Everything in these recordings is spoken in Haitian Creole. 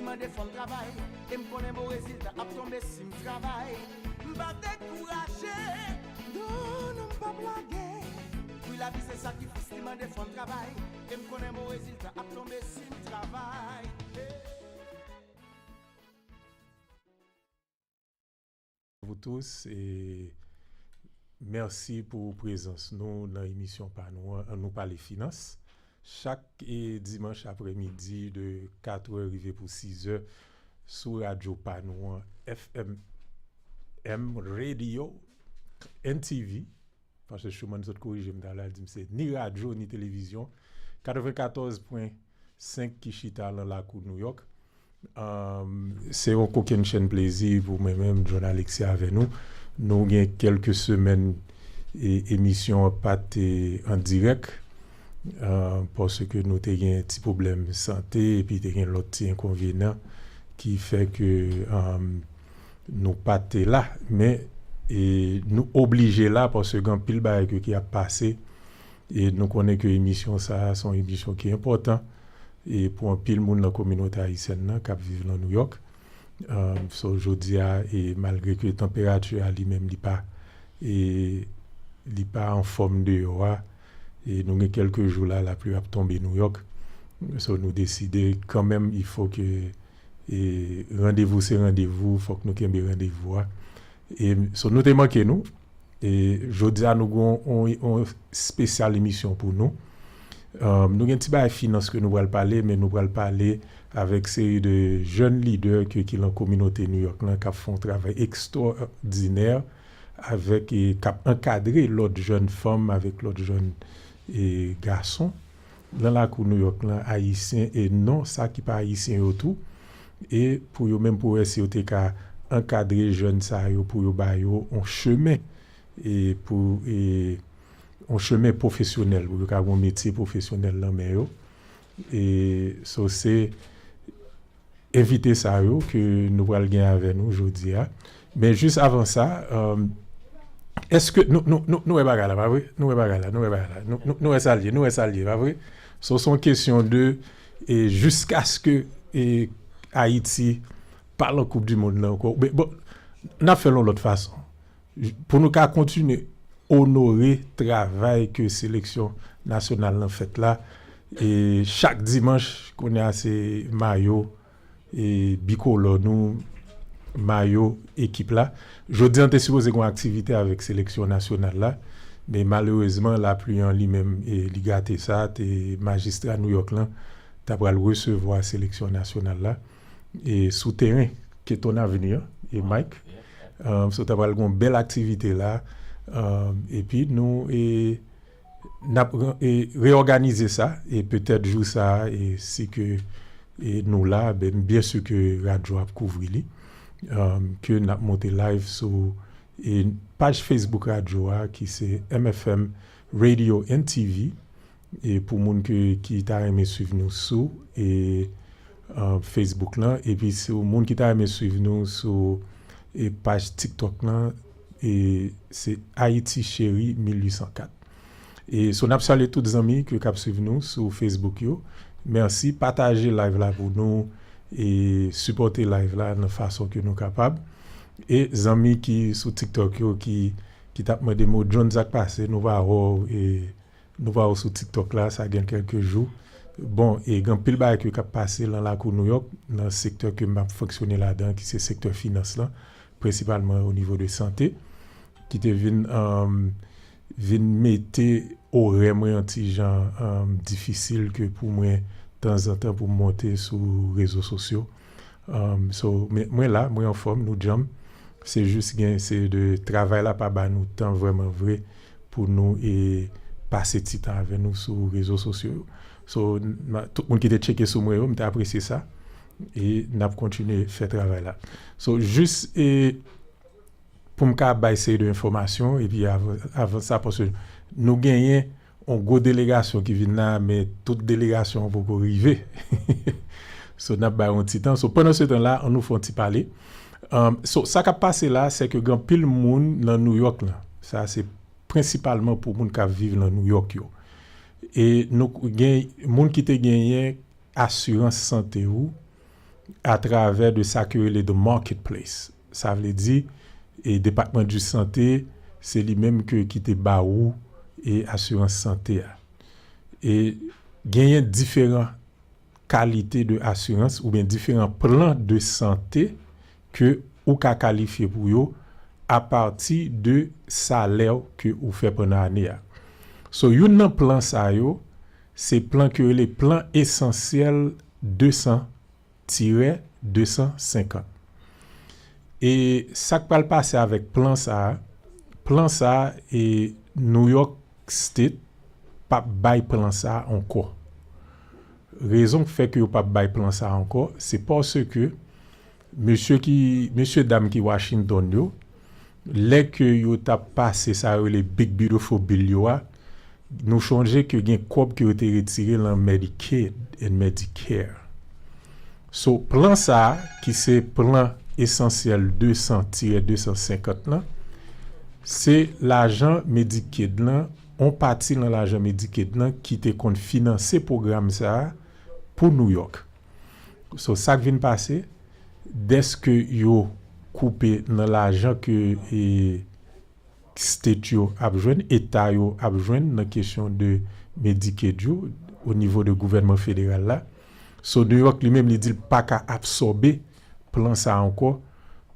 m'a défendre travail. Et me connaît mon résultat, a tombé si me travail. M'pas découragé, non, pas blaguer. Puis la vie c'est sacrifice, il m'a défendre travail. Et me connaît mon résultat, a tombé si me travail. Vous tous et merci pour votre présence nous dans l'émission nous parler finances chaque dimanche après-midi de 4h arrivé pour 6h sur Radio Panouan Mfm Radio Tv parce que je suis de corriger là dit c'est ni radio ni télévision 94.5 qui chita dans la cour New York. C'est aucune chaîne plaisir pour moi-même, John Alexis avec nous. Nous avons quelques semaines et émission pas en direct parce que nous avons un petit problème de santé et puis nous avons l'autre petit inconvénient qui fait que nous pas là, mais nous obligés là parce que quand pile bail qui a passé et nous connaissons que l'émission ça sont une émission qui est importante. Et pour un pile monde dans la communauté haïtienne qui vivent dans New York. Aujourd'hui, et malgré que la température lui-même n'est pas en forme de dehors, et nous avons quelques jours là, la pluie a tombé New York. Nous décidons quand même, il faut que rendez-vous, c'est rendez-vous, il faut que nous ayons rendez-vous. Et nous avons manqué nous. Et aujourd'hui, nous avons une spéciale émission pour nous. Nous avons un petit peu de finance que nous allons parler, mais nous allons parler avec une série de jeunes leaders qui sont dans la communauté New York, qui font un travail extraordinaire, avec qui encadré l'autre jeune femme avec l'autre jeune garçon dans la cour New York, haïtien et non, ça qui pas haïtien autour. Et pour eux même pour essayer de encadrer jeunes ça pour eux un chemin et pour un chemin professionnel, pour un métier professionnel dans mais et ça c'est inviter ça que nous allons gagner avec nous aujourd'hui. Mais juste avant ça, est-ce que nous est bagarre là, pas vrai? Nous est salier, pas vrai? Ce sont questions de et jusqu'à ce que Haïti parle en Coupe du Monde là encore. Mais bon, n'a fait l'autre façon. Pour nous continuer honorer le travail que sélection nationale en fait là et chaque dimanche qu'on a ces maillots et bicolore nous maillot équipe là jeudi on était supposé une activité avec sélection nationale là mais malheureusement la pluie en lui-même et li gâté ça et magistrat New York là t'a pas recevoir sélection nationale là et souterrain qui est ton avenir et Mike so t'a pas une belle activité là. Et puis nous réorganiser ça et peut-être jouer ça et si que nous là bien sûr que radio a couvrir que n'a monté live sur une page Facebook radio qui c'est Mfm Radio Tv et pour monde qui t'a aimé suivre nous sur et Facebook là et puis c'est monde qui t'a aimé suivre nous sur et page TikTok là et c'est Haïti Chéri 1804 et son a salué tous les amis qui cap suivre nous sur Facebook yo. Merci partager live là pour nous et supporter live là de façon que nous capable et les amis qui sur TikTok yo qui t'a demandé mo John Zach passé nous va sur TikTok là ça gagne quelques jours bon et grand pile bail qui cap passé dans la cour New York dans le secteur que m'a fonctionner là-dedans qui c'est secteur finance là principalement au niveau de santé qui te vient mettre au vraiment petit genre difficile que pour moi de temps en temps pour monter sur réseaux sociaux mais moi en forme nous jam c'est juste c'est de travail là pas nous temps vraiment vrai pour nous et passer petit temps avec nous sur réseaux sociaux tout le monde qui était checké sur moi m'a apprécié ça et n'a continuer faire travail là juste et pour me baisser de information et puis avant ça parce que nous gagnons une grosse délégation qui vient là mais toute délégation pour arriver n'a pas un petit temps pendant ce temps là on nous fait un petit parler ça qui a passé là c'est que grand pile monde dans New York là ça c'est principalement pour monde qui vivent dans New York yo. Et nous gagne monde qui te gagné assurance santé ou à travers de ça que les de marketplace. Ça veut dire et département du santé, c'est lui-même qui te baou et assurance santé. Et gagner différentes qualités de assurance ou bien différents plans de santé que ou ka qualifier pour yo à partir de salaire que ou fait pendant l'année. So yon plan ça yo, c'est plan que les plans essentiels 200-250. Et ça qui va le passer avec plan ça et New York State pas bail plan ça encore. Raison fait que pas bail plan ça encore, c'est parce que monsieur dame qui Washington yo, les que yo t'a passé ça les big beautiful bill yo, nous changer que gen cob qui été retiré dans Medicaid et Medicare. So plan ça qui c'est plan essentiel 200-250 là, c'est l'argent Medicaid là, on partit dans l'argent Medicaid là qui te compte financer programme ça pour New York. So ça qui vient passer dès que yo coupé dans l'argent que state yo a besoin, état yo a besoin dans question de Medicaid yo au niveau de gouvernement fédéral là. So New York lui-même il dit pas qu'à absorber plan ça encore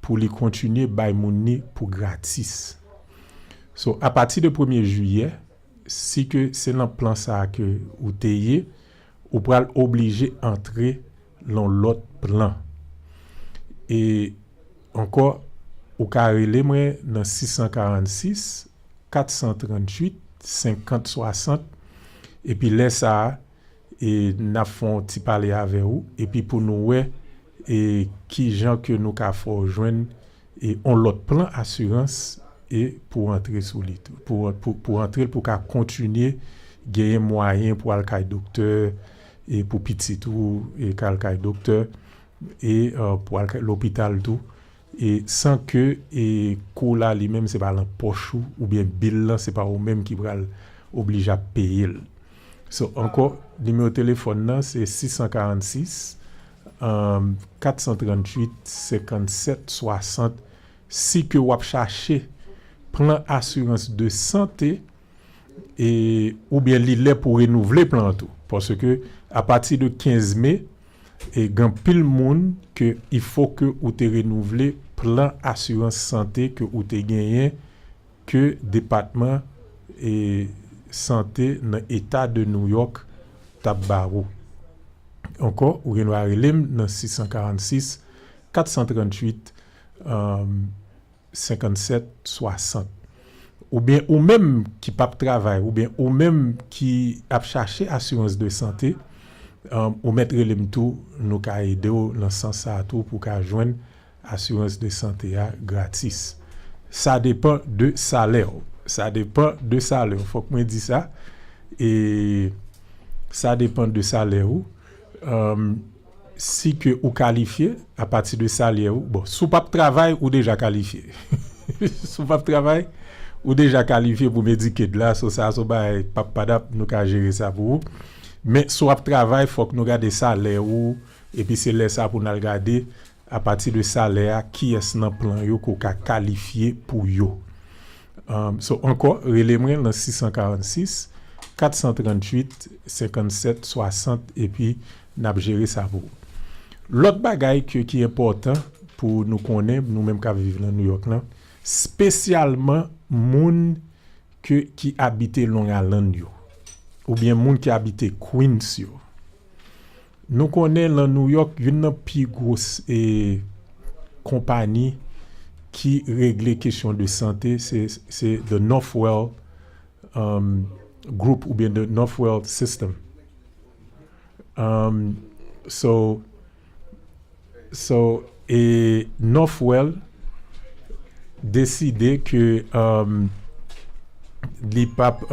pour lui continuer bay money pour gratis. So à partir de 1er juillet, si que c'est dans plan ça que ou tayé, ou pral obligé entrer dans l'autre plan. Et encore au carrelé moi dans 646 438 50 60 et puis laisse ça et n'a font ti parler avec vous et puis pour nous ouais et qui gens que nous ca faut joindre et on l'autre plan assurance et pour entrer sous lit pour entrer pour qu'à continuer gagner moyen pour aller docteur et pour petit tout et calcaille docteur et pour aller l'hôpital tout et sans que et cola lui-même c'est pas dans poche ou bien bill là c'est pas au même qui va obligé à payer. So encore numéro de téléphone là c'est 646 438 57 60 si que vous chercher plan assurance de santé et ou bien l'île pour renouveler plan tout parce que à partir de 15 mai et grand pile monde que il faut que ou te renouveler plan assurance santé que ou te gagné que département et santé dans état de New York tabaro encore ou renouveler dans 646 438 57 60 ou bien ou même qui pas travail ou bien ou même qui a cherché assurance de santé ou mettre les tout nous ca aider dans sens ça tout pour ca joindre assurance de santé gratis. Ça dépend de salaire. Faut que moi dis ça et ça dépend de salaire si que ou qualifié à partir de salaire bon sous pas travail ou déjà qualifié. Sous pas travail ou déjà qualifié pour Medicaid là ça pas nous ca gérer ça pour vous. Mais soit travail faut que nous regarder salaire ou et puis c'est là ça pour nous regarder à partir de salaire qui est dans plan yo ko ka qualifié pour yo. So encore relève dans 646 438 57 60 et puis n'a gérer ça pour. L'autre bagaille qui est important pour nous connaître nous même qui vivons dans New York là, spécialement moun qui habite Long Island yo ou bien moun qui habite Queens yo. Nous connaissons dans New York une plus grosse compagnie qui règle question de santé c'est the Northwell group ou bien the Northwell system. So et Northwell décidé que les papes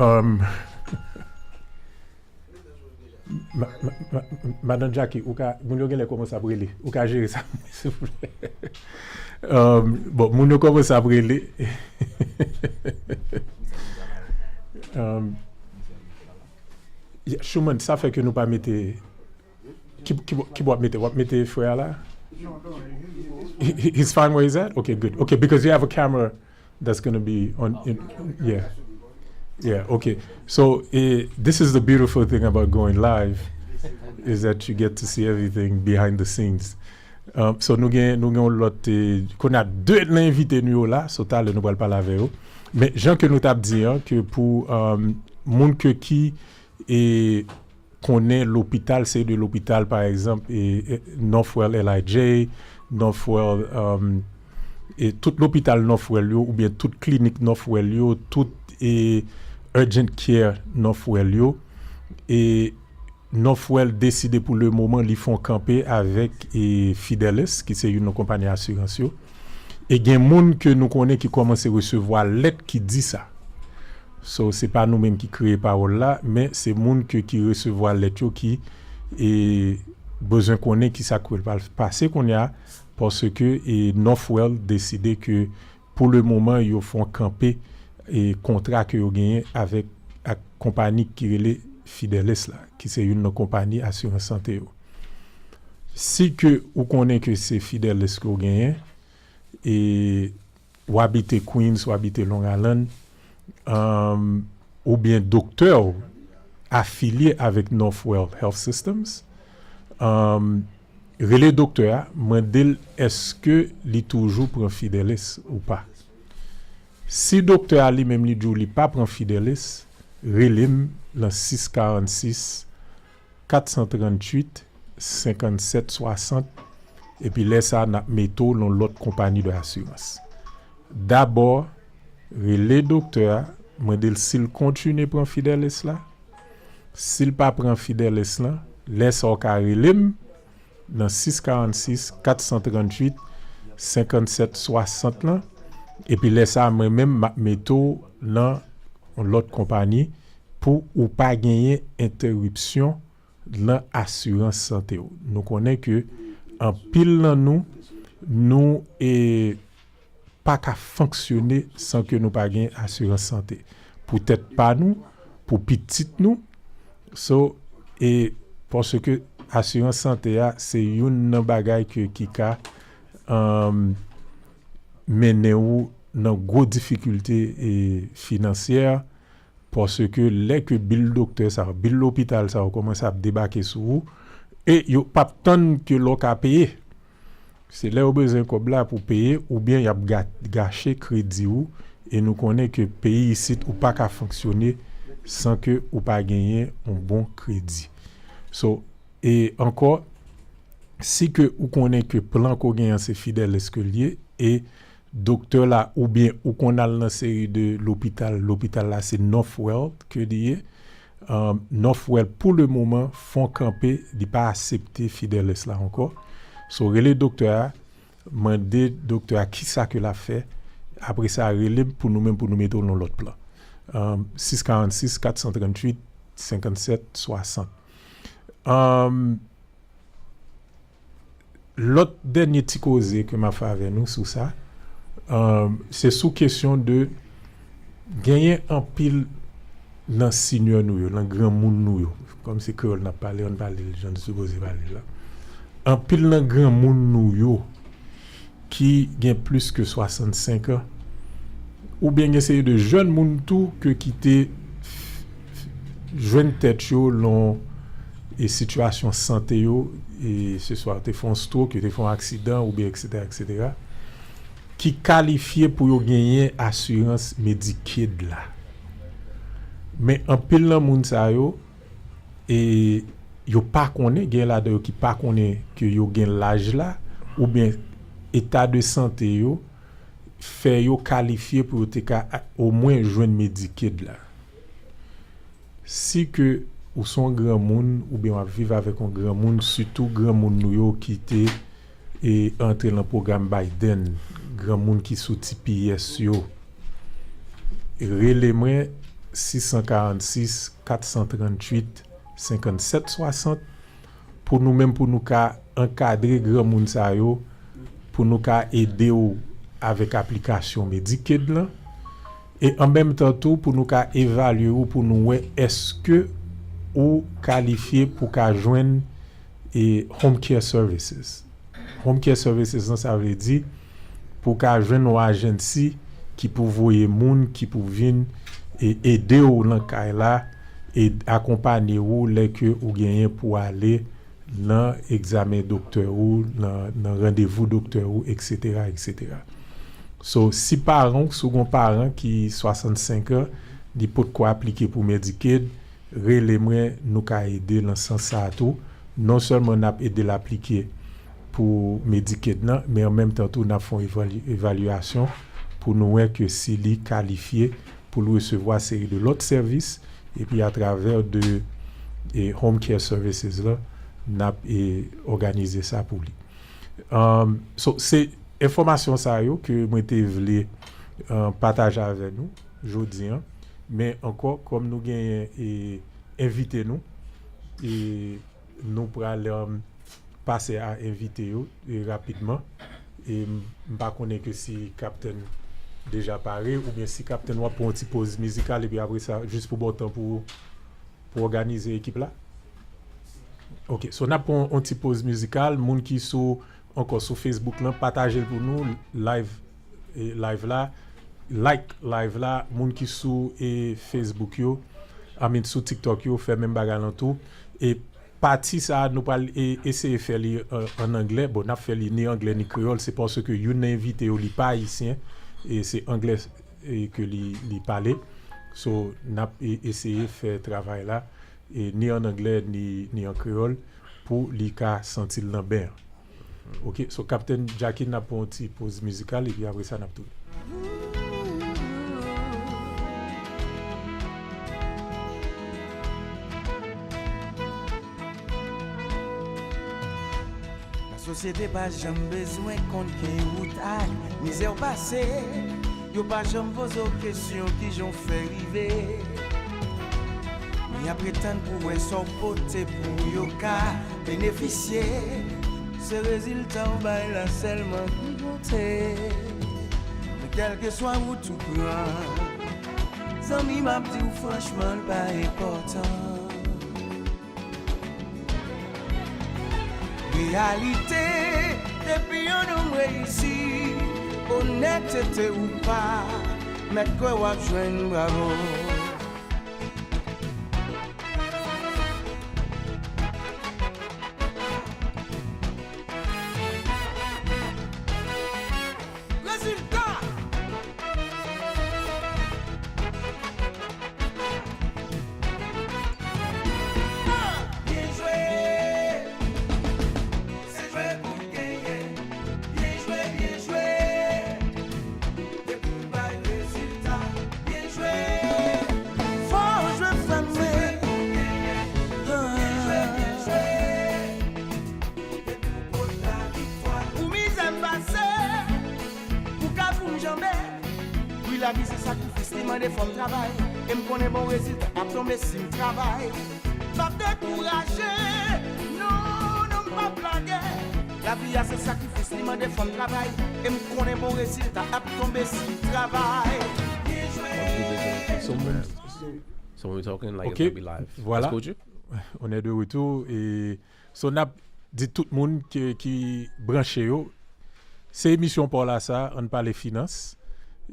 Madame Jackie ou ka moun yo gen commence à brûler ou ka gérer ça s'il vous plaît. Bon moun yo commence à brûler. Schumann ça fait que nous pas mettre Keyboard mettez frère là? He's fine where he's at? Okay, good. Okay, because you have a camera that's going to be on. Yeah, okay. So this is the beautiful thing about going live, is that you get to see everything behind the scenes. So nous avons l'autre, qu'on a deux invités nous là, so nous ne parlons pas avec eux. Mais Jean que nous t'avons dit que pour monde qui connaît l'hôpital, c'est de l'hôpital par exemple et Northwell LIJ, Northwell et tout l'hôpital Northwell ou bien toute clinique Northwell, toute urgent care Northwell et Northwell décidé pour le moment ils font camper avec Fidelis qui c'est une compagnie assurance et il y a des gens que nous connaissons qui commencent à recevoir lettre qui dit ça. So c'est pas nous-mêmes qui créons parole là, mais c'est gens qui recevoir lettre qui et besoin connaît qui ça va passer qu'on y a parce que Northwell décidé que pour le moment ils font camper et contrat que ils gagné avec la compagnie qui est Fidelis là, qui c'est une compagnie assurance santé. Si que vous connaissez que c'est Fidelis que vous gagnez et ou habiter Queens ou habiter Long Island ou bien docteur affilié avec Northwell Health Systems relais docteur mandel est-ce que li toujours prend Fidelis ou pas. Si docteur lui même li dit li pas prend Fidelis, relim le 646 438 57 60 et puis laisse ça n'a métaux dans l'autre compagnie de assurance. D'abord relais docteur mandel s'il continue prend Fidelis là, s'il pas prend Fidelis là, laisse au relim dans 646 438 57 60 là et puis laisse ça même métaux dans l'autre compagnie pour ou pas gagner interruption dans assurance santé. Nous connaissons que en pile dans nous et pas qu'à fonctionner sans que nous pas gagner assurance santé. Peut-être pas nous, pour petite nous. Et parce que assurance santé c'est une bagaille qui a mené ou dans gros difficultés financières parce que les que bill docteur ça bill l'hôpital ça commence à débarquer sur vous et yo pas tant que l'on a payé. C'est là où besoin comme là pour payer ou bien y a gâché crédit ou et nous connaît que pays ici ou pas qu'à fonctionner sans que ou pas gagner un bon crédit. Et encore si que ou connaît que plan qu'on gagne c'est fidèle escalier et docteur là ou bien ou qu'on a dans série de l'hôpital là c'est Northwell que dit Northwell pour le moment font camper dit pas accepter Fidelis là encore relais docteur demander docteur qui ça que l'a fait après ça relais pour nous même pour nous mettre dans l'autre plan 646 438 57 60 l'autre dernier petit causé que m'a fait avec nous sur ça c'est sous question de gagner en pile dans senior nous dans grand monde nous comme c'est que on parle les gens supposé parler là en pile dans grand monde nous qui gagne plus que 65 ans ou bien essayer de jeunes monde tout que quitter jeune tête yo long et situation santé yo et ce soit te font stroke te font accident ou bien etc. qui qualifié pour gagner assurance Medicaid là. Mais en pile dans moun sa yo et yo pas connaît gen là de qui pas connaît que yo gen l'âge là ou bien état de santé yo fait yo qualifié pour te au moins joindre Medicaid là. Si que ou son grand monde ou bien vivre avec un grand monde surtout grand monde nou yo qui té et entrer dans le programme Biden grand monde qui sous TPS yo relève 646 438 57 60 pour nous même pour nous ca encadrer grand monde ça yo pour nous ca aider avec application Medicaid là et en même temps tout pour nous ca évaluer ou pour nous est-ce que ou qualifié pour ca joindre et home care services. Home care services, ça veut dire pour qu'un jeune ou agency qui pour voyer moun qui pour venir et aider ou dans cas là et accompagner ou les que ou gagner pour aller dans examen docteur ou dans rendez-vous docteur ou etc. So si parents second parent qui 65 ans dit pas de quoi appliquer pour Medicaid, relève nous ka aider dans sens ça tout, non seulement n'a aider l'appliquer pour Medicaid non, mais en même temps tout n'a font évaluation pour nous voir que s'il est qualifié pour recevoir série de l'autre service et puis à travers de home care services là n'a organisé ça pour lui. So c'est information ça yo que moi te voulais partager avec nous aujourd'hui, mais encore comme nous gagne et inviter nous et nous pour aller passer à inviter eux rapidement et pas connaître que si capitaine déjà paré ou bien si capitaine va pour une petite pause musicale et puis après ça juste pour bon temps pour organiser l'équipe là. OK, so on a pour une petite pause musicale, monde qui sont encore sur Facebook là partager pour nous live là live là monde qui sur et Facebook yo sur TikTok yo fait même bagarre en tout et partie ça nous pas essayer faire en anglais bon n'a fait ni anglais ni créole c'est parce que you invité ou li pas haïtien et c'est anglais que li parler so n'a essayer faire travail là et ni en anglais ni en créole pour li ka sentir l'ambert. OK, so Captain Jackie n'a pour une petite pause musicale et puis après ça n'a tout. La société pas jamais besoin qu'on ait routaille, misère passée, yo pas jamais posé aux questions qui j'ont fait river. Mais après tant pour son poté pour yo ka bénéficier. Ce résultat on va là seulement monter. Mais quel que soit où tu prends, ça m'a dit franchement pas important. Réalité, depuis on réussi, honnêteté ou pas, mais quoi va joindre bravo. La vie c'est sacrifice, il des femmes travail. Et me connaît bon résultat, à tomber si me travail. Pas décourager, non, pas blaguer. La vie c'est sacrifice, il des femmes travail. Et me connaît bon résultat, à tomber si me travail. So we're talking like okay. It's gonna be live. Voilà. On est de retour et so n'a dit tout le monde qui branché yo. C'est émission pour là ça, on parle finances.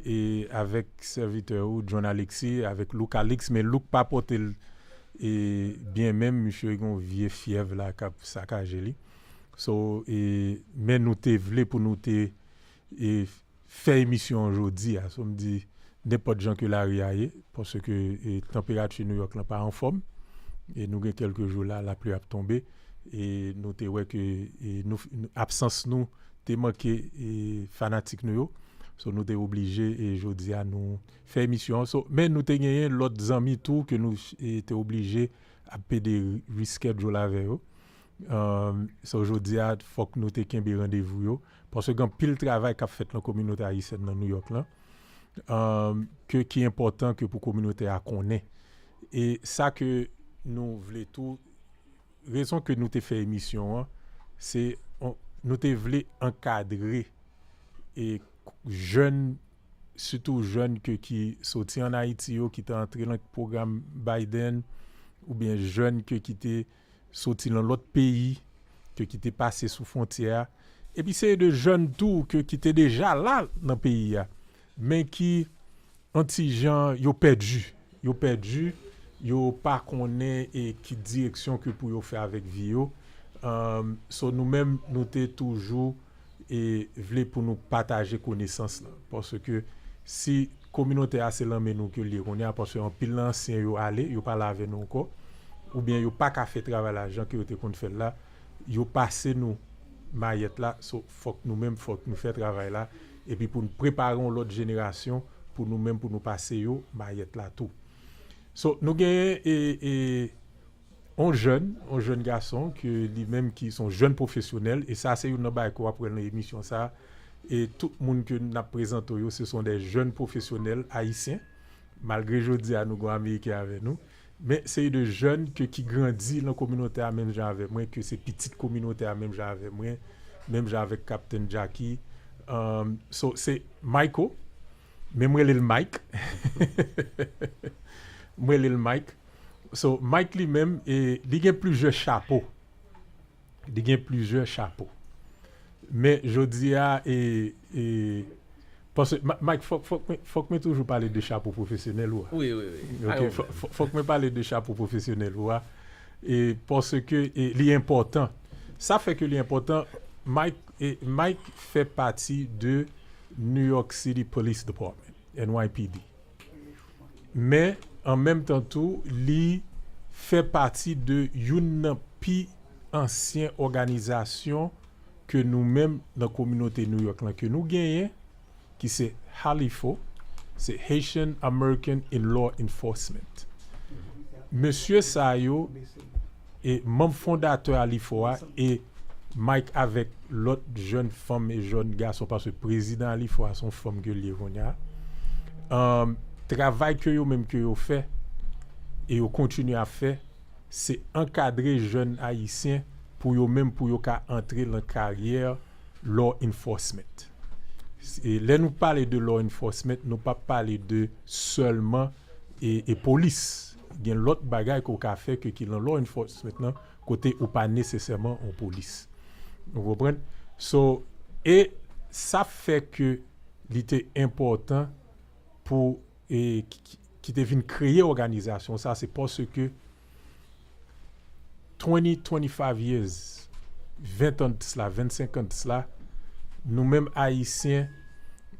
Et avec serviteur ou John Alexis avec Luc Alex mais Luc pas porter et bien même monsieur gon vieux fièvre là cap saccagé so et mais nous te vle pour nous te et faire émission aujourd'hui so me dit n'importe gens que la riaille parce que température New York là pas en forme et nous quelques jours là la pluie a tombé et nous te ouais que nous absence nous te manqué et fanatique nous. So nous t'es obligé et jodi à nous faire émission so mais nous t'ai gagné l'autre amis tout que nous était obligé à payer reschedule avec eux so aujourd'hui à faut que nous t'ai qu'un rendez-vous yo parce que grand pile travail qu'a fait dans communauté haïtienne dans New York là que qui est important que pour communauté à connaît et ça que nous voulons tout raison que nous t'ai fait émission c'est nous t'ai voulu encadrer et jeunes surtout jeunes qui sorti en Haïti qui étaient entrés dans le programme Biden ou bien jeunes qui étaient sorti dans l'autre pays qui étaient passés sous frontière. Et puis c'est de jeunes tout qui étaient déjà là dans le pays, mais qui anti-gens, ils ont perdu, ils pas connaît et qui direction que pour faire avec Vio. So nous-mêmes nous t'es toujours et voulons pour nous partager connaissance là, parce que si communauté a c'est l'emmène nous que lire on a parce que en pile ancien yo aller yo pas laver nous encore ou bien yo pas qu'à faire travail l'argent que était qu'on fait là yo passer nous maillette là so faut que nous-mêmes faut que nous faire travail là et puis pour nous préparer l'autre génération pour nous-mêmes pour nous passer yo maillette là tout. So nous gagnons et un jeune garçon que lui-même qui sont jeunes professionnels et ça c'est une bail qu'on après l'émission ça et tout le monde que n'a présenté ce sont des jeunes professionnels haïtiens malgré jodi à nous américains avec nous mais c'est de jeunes qui grandissent dans la communauté à même genre avec moi que ces petites communautés à même genre avec moi même genre avec Captain Jackie so c'est Michael mais moi le Mike moi le Mike. So Mike lui-même il a plusieurs chapeaux. Mais je dis parce que Mike faut que toujours parler de chapeau professionnel ou. Oui. OK, faut que me parler de chapeau professionnel ou et parce que l'important. Ça fait que l'important Mike fait partie de New York City Police Department, NYPD. Mais en même temps tout, il fait partie de une plus ancienne organisation que nous-mêmes dans la communauté New York là, que nous gagnons, qui c'est HALIFO, c'est Haitian American in Law Enforcement. Monsieur Sayo est membre fondateur HALIFO et Mike avec l'autre jeune femme et jeune garçon parce que le président HALIFO a son femme que l'Ironia. Travail que yo même que yo fait et yo continue à faire c'est encadrer jeunes haïtiens pour yo même pour yo ka entrer dans carrière law enforcement. Et là nous parler de law enforcement, nous pas parler de seulement et police. Il y a l'autre bagaille qu'on ka fait que qui dans law enforcement maintenant côté ou pas nécessairement en police. Vous comprenez? So et ça fait que il était important pour et qui devine créer organisation ça c'est parce que 25 years 20 ans de cela 25 ans de cela nous-mêmes haïtiens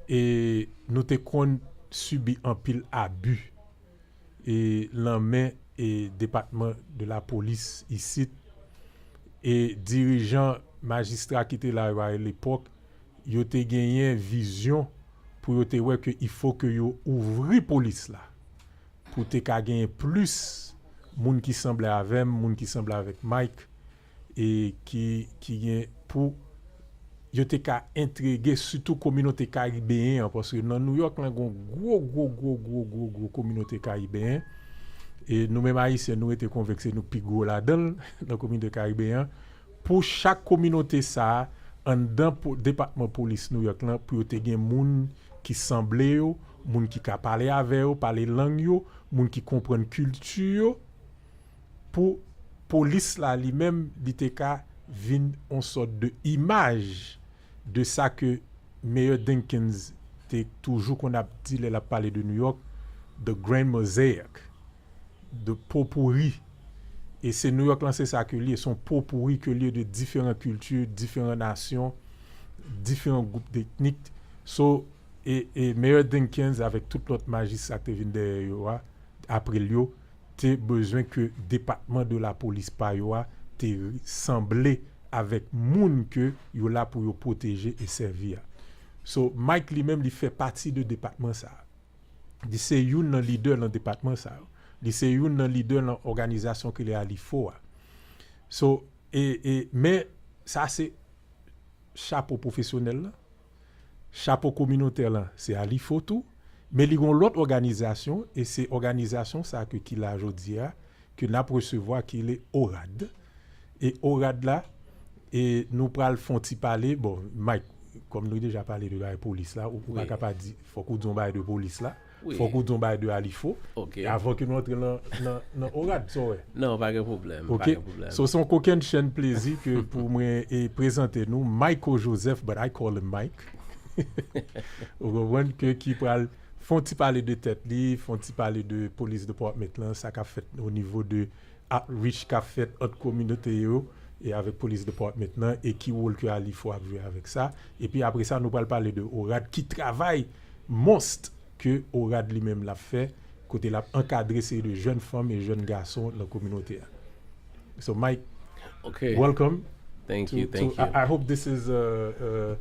et nous te qu'on subi un pile abus et l'en et département de la police ici et dirigeants magistrats qui étaient là à l'époque ils ont gagné vision pour te ouais que il faut que yo ouvri police là pour te ka gagner plus monde qui semble avec Mike et qui gagne pour yo te ka intriguer surtout communauté caribéenne parce que dans New York là gon gros communauté caribéenne et nous même haïtiens nous était convaincus nous plus gros là-dedans dans communauté caribéenne pour chaque communauté ça en dans pour département police New York là pour te gagner monde qui semblait yo, moun qui ka parler avec yo, parler langue yo, moun qui comprendre culture pour police là lui-même li ka vinn on sorte de image de ça que Mayor Dinkins t'es toujours qu'on a dit elle a parlé de New York the Grand Mosaic de potpourri et c'est New York là c'est ça que lié son potpourri que lié de différentes cultures, différentes nations, différents groupes ethniques. So et Mayor Dinkins avec toute l'autre magistrat qui vient derrière après lui t'es besoin que département de la police pa yo t'es semblé avec moun que yo là pour yo protéger et servir. So Mike lui-même il fait partie de département ça. Il c'est une leader dans département ça. Il c'est une leader dans organisation que les HALIFO. So mais ça c'est chapeau professionnel là. Chapeau communautaire là, c'est HALIFO tout, mais il y a l'autre organisation et c'est organisation ça que qui l'a aujourd'hui que n'a recevoir qui est ORAD et ORAD là et nous pral font ti parler bon Mike comme nous déjà parlé de la police là ou pas capable dire faut qu'on dise de police là Il faut qu'on tombe de Alifo. OK. Avant que nous entrions dans Orad, ça ouais. Non, pas de problème. OK. Pas de problème. So son coquin chaîne plaisir que pour moi et présenter nous Michael Joseph, but I call him Mike. Vous comprenez que qui parle font-ils parler de tête li, font-ils parler de police département là, ça qu'a fait au niveau de outreach qu'a fait entre communauté yo et avec police département là et qui rôle que Alifo a joué avec ça et puis après ça nous parle parler de Orad qui travaille monstre que Orad lui-même l'a fait côté l'a encadré ces de jeunes femmes et jeunes garçons dans la communauté. So Mike, Okay. welcome. Thank you. Thank you. I hope this is a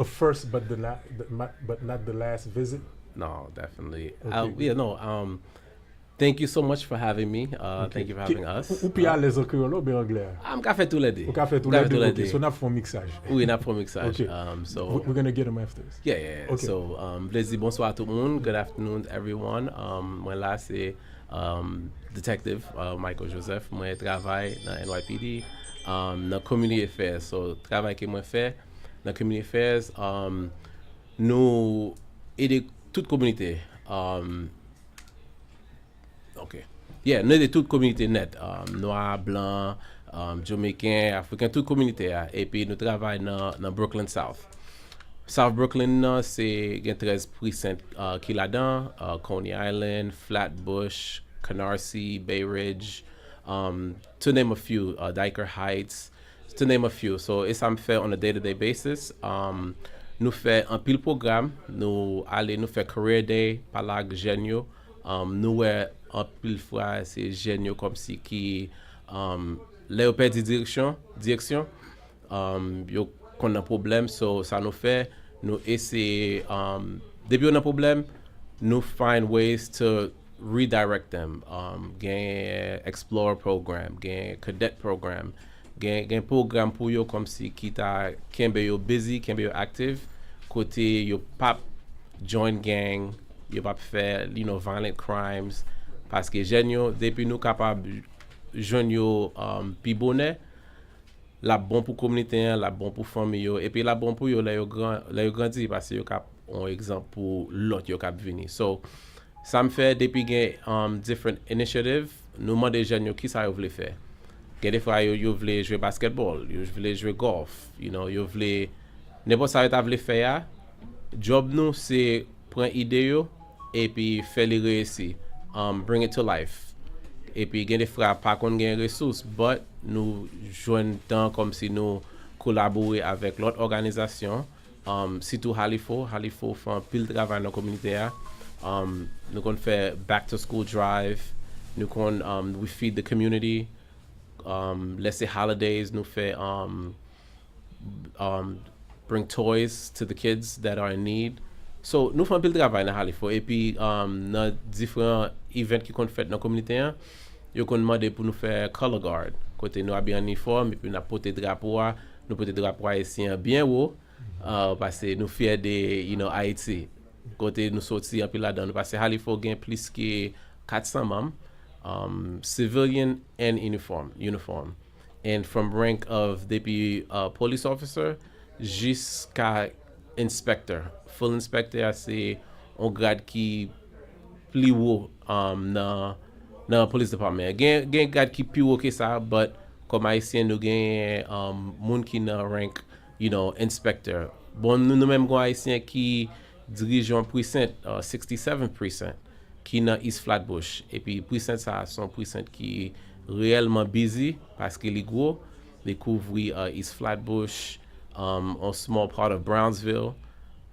first, but but not the last visit. No, definitely. Okay. Thank you so much for having me. Thank you for having us. Ou puis à l'aise en créole ou bien anglais? I'm café tous les deux. Ou café tous les deux. Okay. So n'a fait un mixage. Oui, n'a pas un mixage. Okay. So we're gonna get them after this. Yeah. Okay. So, Blazy, bonsoir à tout le monde. Good afternoon, everyone. Moi là, c'est Detective Michael Joseph. Moi, travaille dans NYPD, dans Community Affairs. So, travail que moi fais dans Community Affairs, nous aidons toute communauté. Nous aidons toute communauté net. Noirs, blancs, Jamaïcains, Africains, toute communauté. Et puis, nous travaillons dans Brooklyn South. South Brooklyn, c'est 13 precincts qui là-dedans, Coney Island, Flatbush, Canarsie, Bay Ridge, to name a few, Diker Heights, to name a few. So, et ça me fait on a day-to-day basis. Nous fait un pile programme, nous fait Career Day, palag géniaux. Nous un pile fois c'est géniaux comme si qui les perdent direction, yo qu'on a problème, so ça nous fait nous essayer depuis on a problème, nous find ways to redirect them. Gain explore program, gain cadet program, gain programme pour yo comme si qui ta kembe yo busy, kembe yo active, côté yo pap join gang, yo pap faire violent crimes parce que géniaux depuis nous capable joindre yo pi bonnet la bon pour communauté, la bon pour famille et puis la bon pour yo là yo grandi parce que yo cap un exemple pour l'autre yo cap venir. So ça me fait depuis gain different initiative, nous demander jeunes qui ça yo veut faire. Des fois yo veut jouer basketball, yo veut jouer golf, yo veut n'importe ça yo veut faire. Job nous c'est prendre idée yo et puis faire les réussir, bring it to life. Et puis des fois pas qu'on gain ressources, but nous joignent temps comme si nous collaborer avec l'autre organisation, surtout Halifo fait un pile travail dans la communauté. Nous qu'on fait back to school drive, nous qu'on we feed the community, let's say holidays, nous fait bring toys to the kids that are in need. So nous faisons un pile travail dans Halifo et puis dans différents events qui qu'on fait dans la communauté. Yo kon demandé pour nous faire color guard côté nous habillé en uniforme et puis nous porter drapeau haïtien bien haut parce que nous fiers de Haïti côté nous sorti en pile là-dedans parce que Halifo gain plus que 400 membres civilian and uniform and from rank of depuis police officer jusqu'à inspector full inspector c'est un grade qui plus haut dans police department. Gen gars qui plus haut que ça, but comme haïtien nous gen moun qui dans rank, inspector. Bon nous même gon haïtien qui dirige un precinct 67 precinct qui dans East Flatbush et puis precinct ça son precinct qui réellement busy parce que les gros les couvre East Flatbush, a small part of Brownsville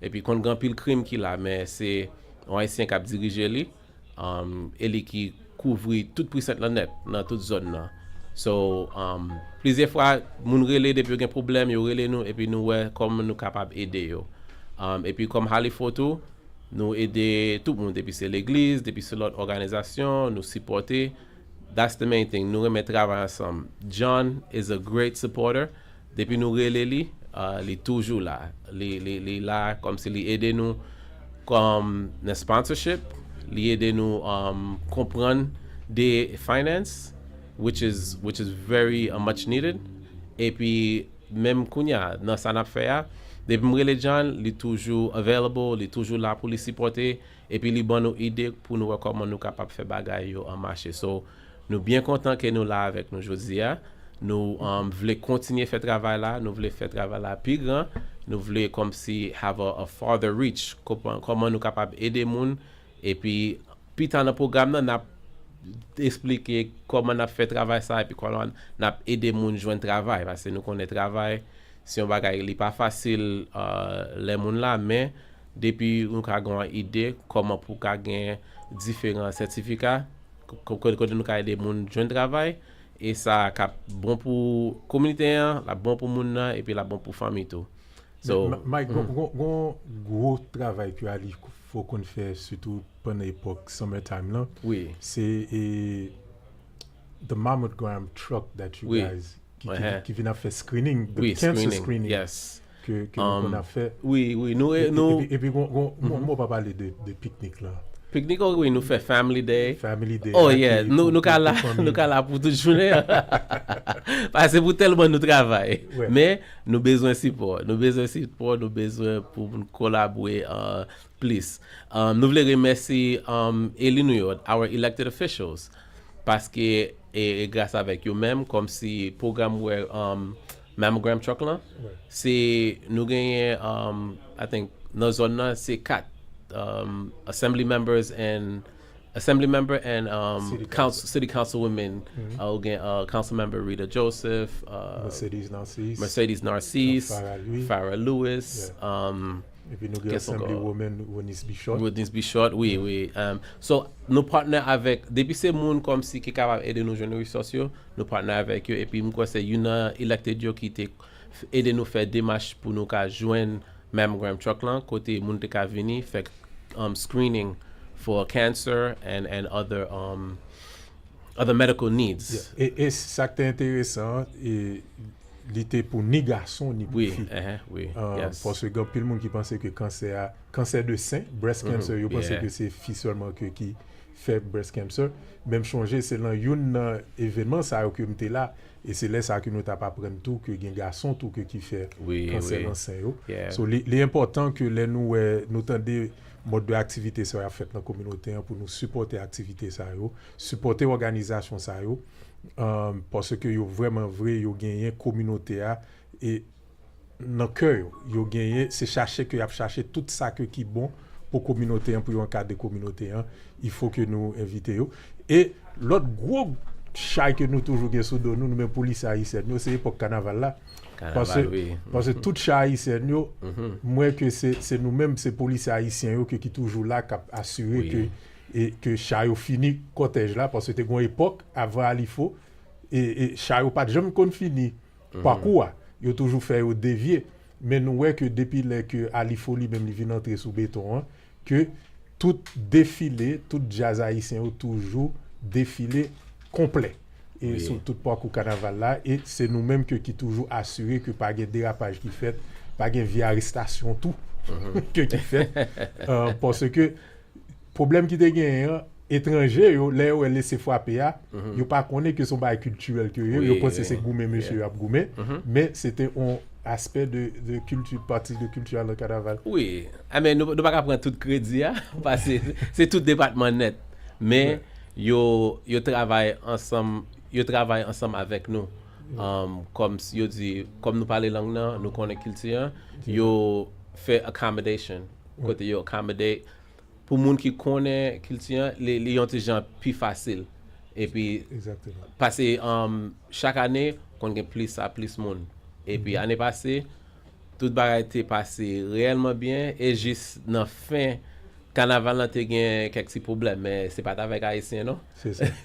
et puis qu'on grand pile crime qui là mais c'est un haïtien qui a dirigé lui et qui couvrir toute precinct la net dans toute zone là. So plusieurs fois moun relé depuis un problème yo relé nous et puis nous comme nous capable aider yo. Et puis comme Halifo tout nous aider tout le monde depuis c'est l'église, depuis c'est l'autre organisation, nous supporter. That's the main thing. Nous remettre travail ensemble. John is a great supporter. Depuis nous relé li est toujours là. Les là comme si il aider nous comme le sponsorship, il aider nous comprendre des finance which is very much needed et puis même kounya dans ça n'a fait Depuis moi les gens, il est toujours available, il est toujours là pour les supporter et puis il bonne idée pour nous voir comment nous capable faire bagaille en marché. So nous bien contents que nous là avec nous aujourd'hui. Nous voulons continuer faire travail là, nous voulons faire travail là plus grand, nous voulons comme si have a farther reach, comment nous capable aider moun et puis dans le programme là n'a expliquer comment on a fait travail ça et puis comment on a aidé moun joindre travail parce que nous connaît travail si on bagaille il pas facile les moun là mais depuis nous a une idée comment pour gagner différents certificats que nous aider moun joindre travail et ça cap bon pour communauté la bon pour moun et puis la bon pour famille tout. So Mike gros travail que Ali faut qu'on fait surtout pendant l'époque summertime là. Oui. C'est the mammogram truck that you guys qui vient faire screening, the cancer screening. Yes. Que qu'on a fait. Oui, nous et puis on va parler de pique-nique là. Pique-nique, oui, nous fait Family Day. Family Day. Oh yeah, nous là pour toute journée. Parce que pour tellement nous travaillons. Ouais. Mais nous besoin support. Nous besoin pour collaborer plus. Nous voulons remercier Illinois, our elected officials. Parce que grâce avec eux-mêmes, comme si programme where mammogram truck là, c'est nous gagner I think dans zone là c'est 4 assembly member and city council women. Council member Rita Joseph, Mercedes Narcisse, Farah Lewis. Et puis nous avons assembly women Witness Bishop. Oui. So nous partenaires avec depuis ces monde comme si qui capable aider nos jeunes sociaux, nous partenaires avec eux et puis moi c'est une elected qui était aider nous faire démarche pour nous joindre mammogram truck là côté moun te ka vini fait screening for cancer and other medical needs. Yeah. Et ça qui est intéressant et l'était pour ni garçon ni pour fille. Yes. Parce que il y a plein de monde qui pense que cancer de sein, breast cancer, ils pensent que c'est fille seulement qui fait breast cancer. Même changer c'est dans un événement ça que m'était là et c'est là ça que nous t'a pas prendre tout que un garçon tout que qui fait cancer dans sein yo. So les important que les nous tendez mode de activité ça a fait dans communauté pour nous supporter activité ça yo, supporter organisation ça yo. Parce que yo vraiment vrai yo gagné communauté a et dans cœur yo gagné c'est chercher que y a chercher tout ça que qui bon pour communauté pour un cadre de communauté il faut que nous inviter yo et l'autre gros chai que nous toujours gain sous nous même police haïtienne nous c'est époque carnaval là parce que toute chai haïtienne yo moi que c'est nous même ces policiers haïtiens yo qui toujours là cap assurer que chai fini cortège là parce que c'était une époque avant Alifo et chai pas jamais qu'on fini parcours yo toujours fait au dévier mais nous ouais que depuis que Alifo lui même il vient entrer sous béton que tout défilé tout jazz haïtien toujours défilé complet et sur tout parcours carnaval là et c'est nous mêmes qui toujours assurer que pas de dérapage qui fait pas de via arrestation tout que qui fait parce que problème qui te gagne étranger yo là où laisser frapper yo pas connaît que son bail culturel que yo pense c'est goumé monsieur a goumé mais c'était un aspect de culture partie de culture le carnaval. Oui, mais nous pas prendre tout crédit parce que c'est tout département net mais yo travaille ensemble avec nous. Comme yo dit comme nous parler langue là nous connaît culture yo fait accommodation côté yo accommodate pour moun qui connaît culture les ont gens plus facile et puis exactement passer chaque année qu'on gagne plus monde et puis année passée toute bagaille était passé réellement bien et juste dans fin carnaval là t'ai gain quelques petits problèmes mais c'est pas avec haïtien non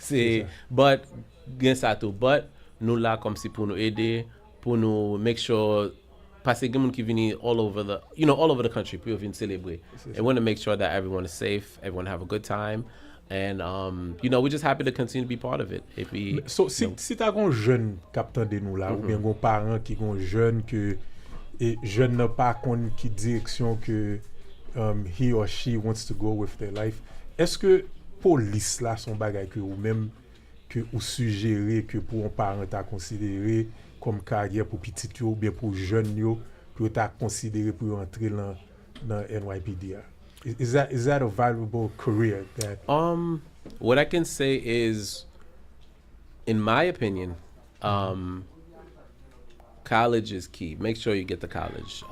c'est but gain ça tout but nous là comme si pour nous aider pour nous make sure parce que gens qui viennent all over the country pour venir célébrer and want to make sure that everyone is safe, everyone have a good time and we're just happy to continue to be part of it. Et puis si t'as un jeune captain de nous là ou bien un parent qui un jeune que et jeune n'a pas qu'on qui direction que he or she wants to go with their life, est-ce que police là son bagage que ou même que ou suggérer que pour un parent à considérer comme carrière pour petit yo ou bien pour jeune yo pour t'a considéré pour entrer dans NYPD. Is that a valuable career that what I can say is, in my opinion, college is key. Make sure you get to college,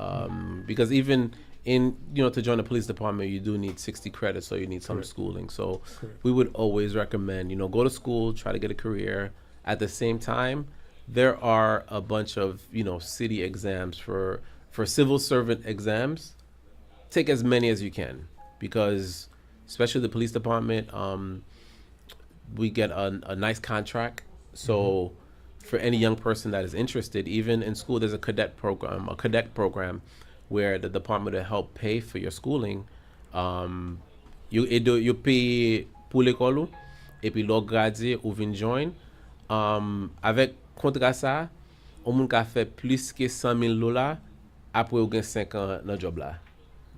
because even in to join the police department, you do need 60 credits, so you need some schooling. So we would always recommend go to school, try to get a career. At the same time, there are a bunch of city exams for civil servant exams. Take as many as you can, because especially the police department, we get a nice contract. So for any young person that is interested, even in school, there's a cadet program where the department will help pay for your schooling. You pay pour l'école, et puis l'on gradué ou vient join. Avec contrat ça, on moun ka fait plus que $100,000 après ou gen 5 ans dans job là.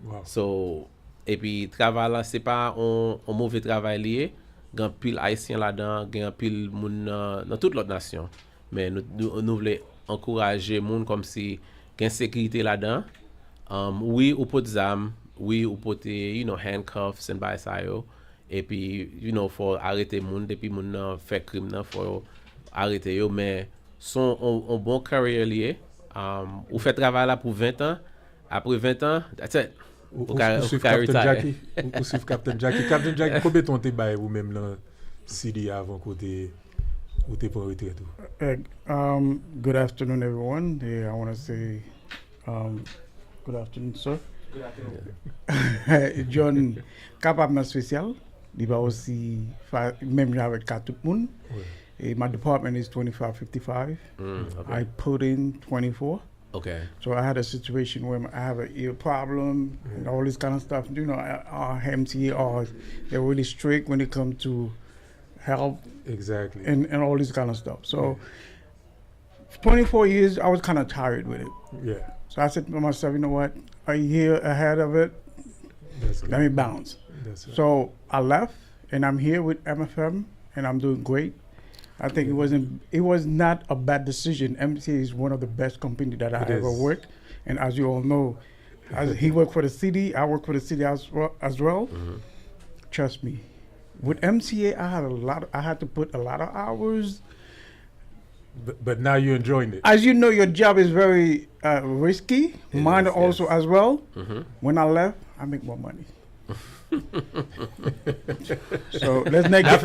Wow. So, et puis travail là, c'est pas un mauvais travail lié. Gan pile haïtien là-dedans, gan pile moun dans toute l'autre nation. Mais nous voulons encourager moun comme si gen sécurité là-dedans. Oui, ou pot zam, oui, ou pot handcuffs and by sayo. Et puis, faut arrêter moun depuis moun fait crime nan, faut arrêter yo, mais son un bon carrière lié. Ou fait travail là pour 20 ans, après 20 ans, that's it. Ou Captain Jackie. Captain Jackie, combien de temps t'es baillé ou même dans CD avant que t'es pour retraite? Good afternoon, everyone. I want to say good afternoon, sir. Good afternoon. John, capable spécial. Il va aussi même avec tout le monde. My department is 2555. Okay. I put in 24. Okay. So I had a situation where I have an ear problem and all this kind of stuff. Our MTA they're really strict when it comes to health. Exactly. And all this kind of stuff. So 24 years, I was kind of tired with it. Yeah. So I said to myself, you know what? A year ahead of it, let me bounce. That's right. So I left, and I'm here with Mfm, and I'm doing great. I think it was not a bad decision. MTA is one of the best companies that I ever worked, and as you all know, he worked for the city, I worked for the city as well. Mm-hmm. Trust me, with MTA, I had to put a lot of hours. But now you're enjoying it. As you know, your job is very risky. Mine also as well. Mm-hmm. When I left, I make more money. So let's make it.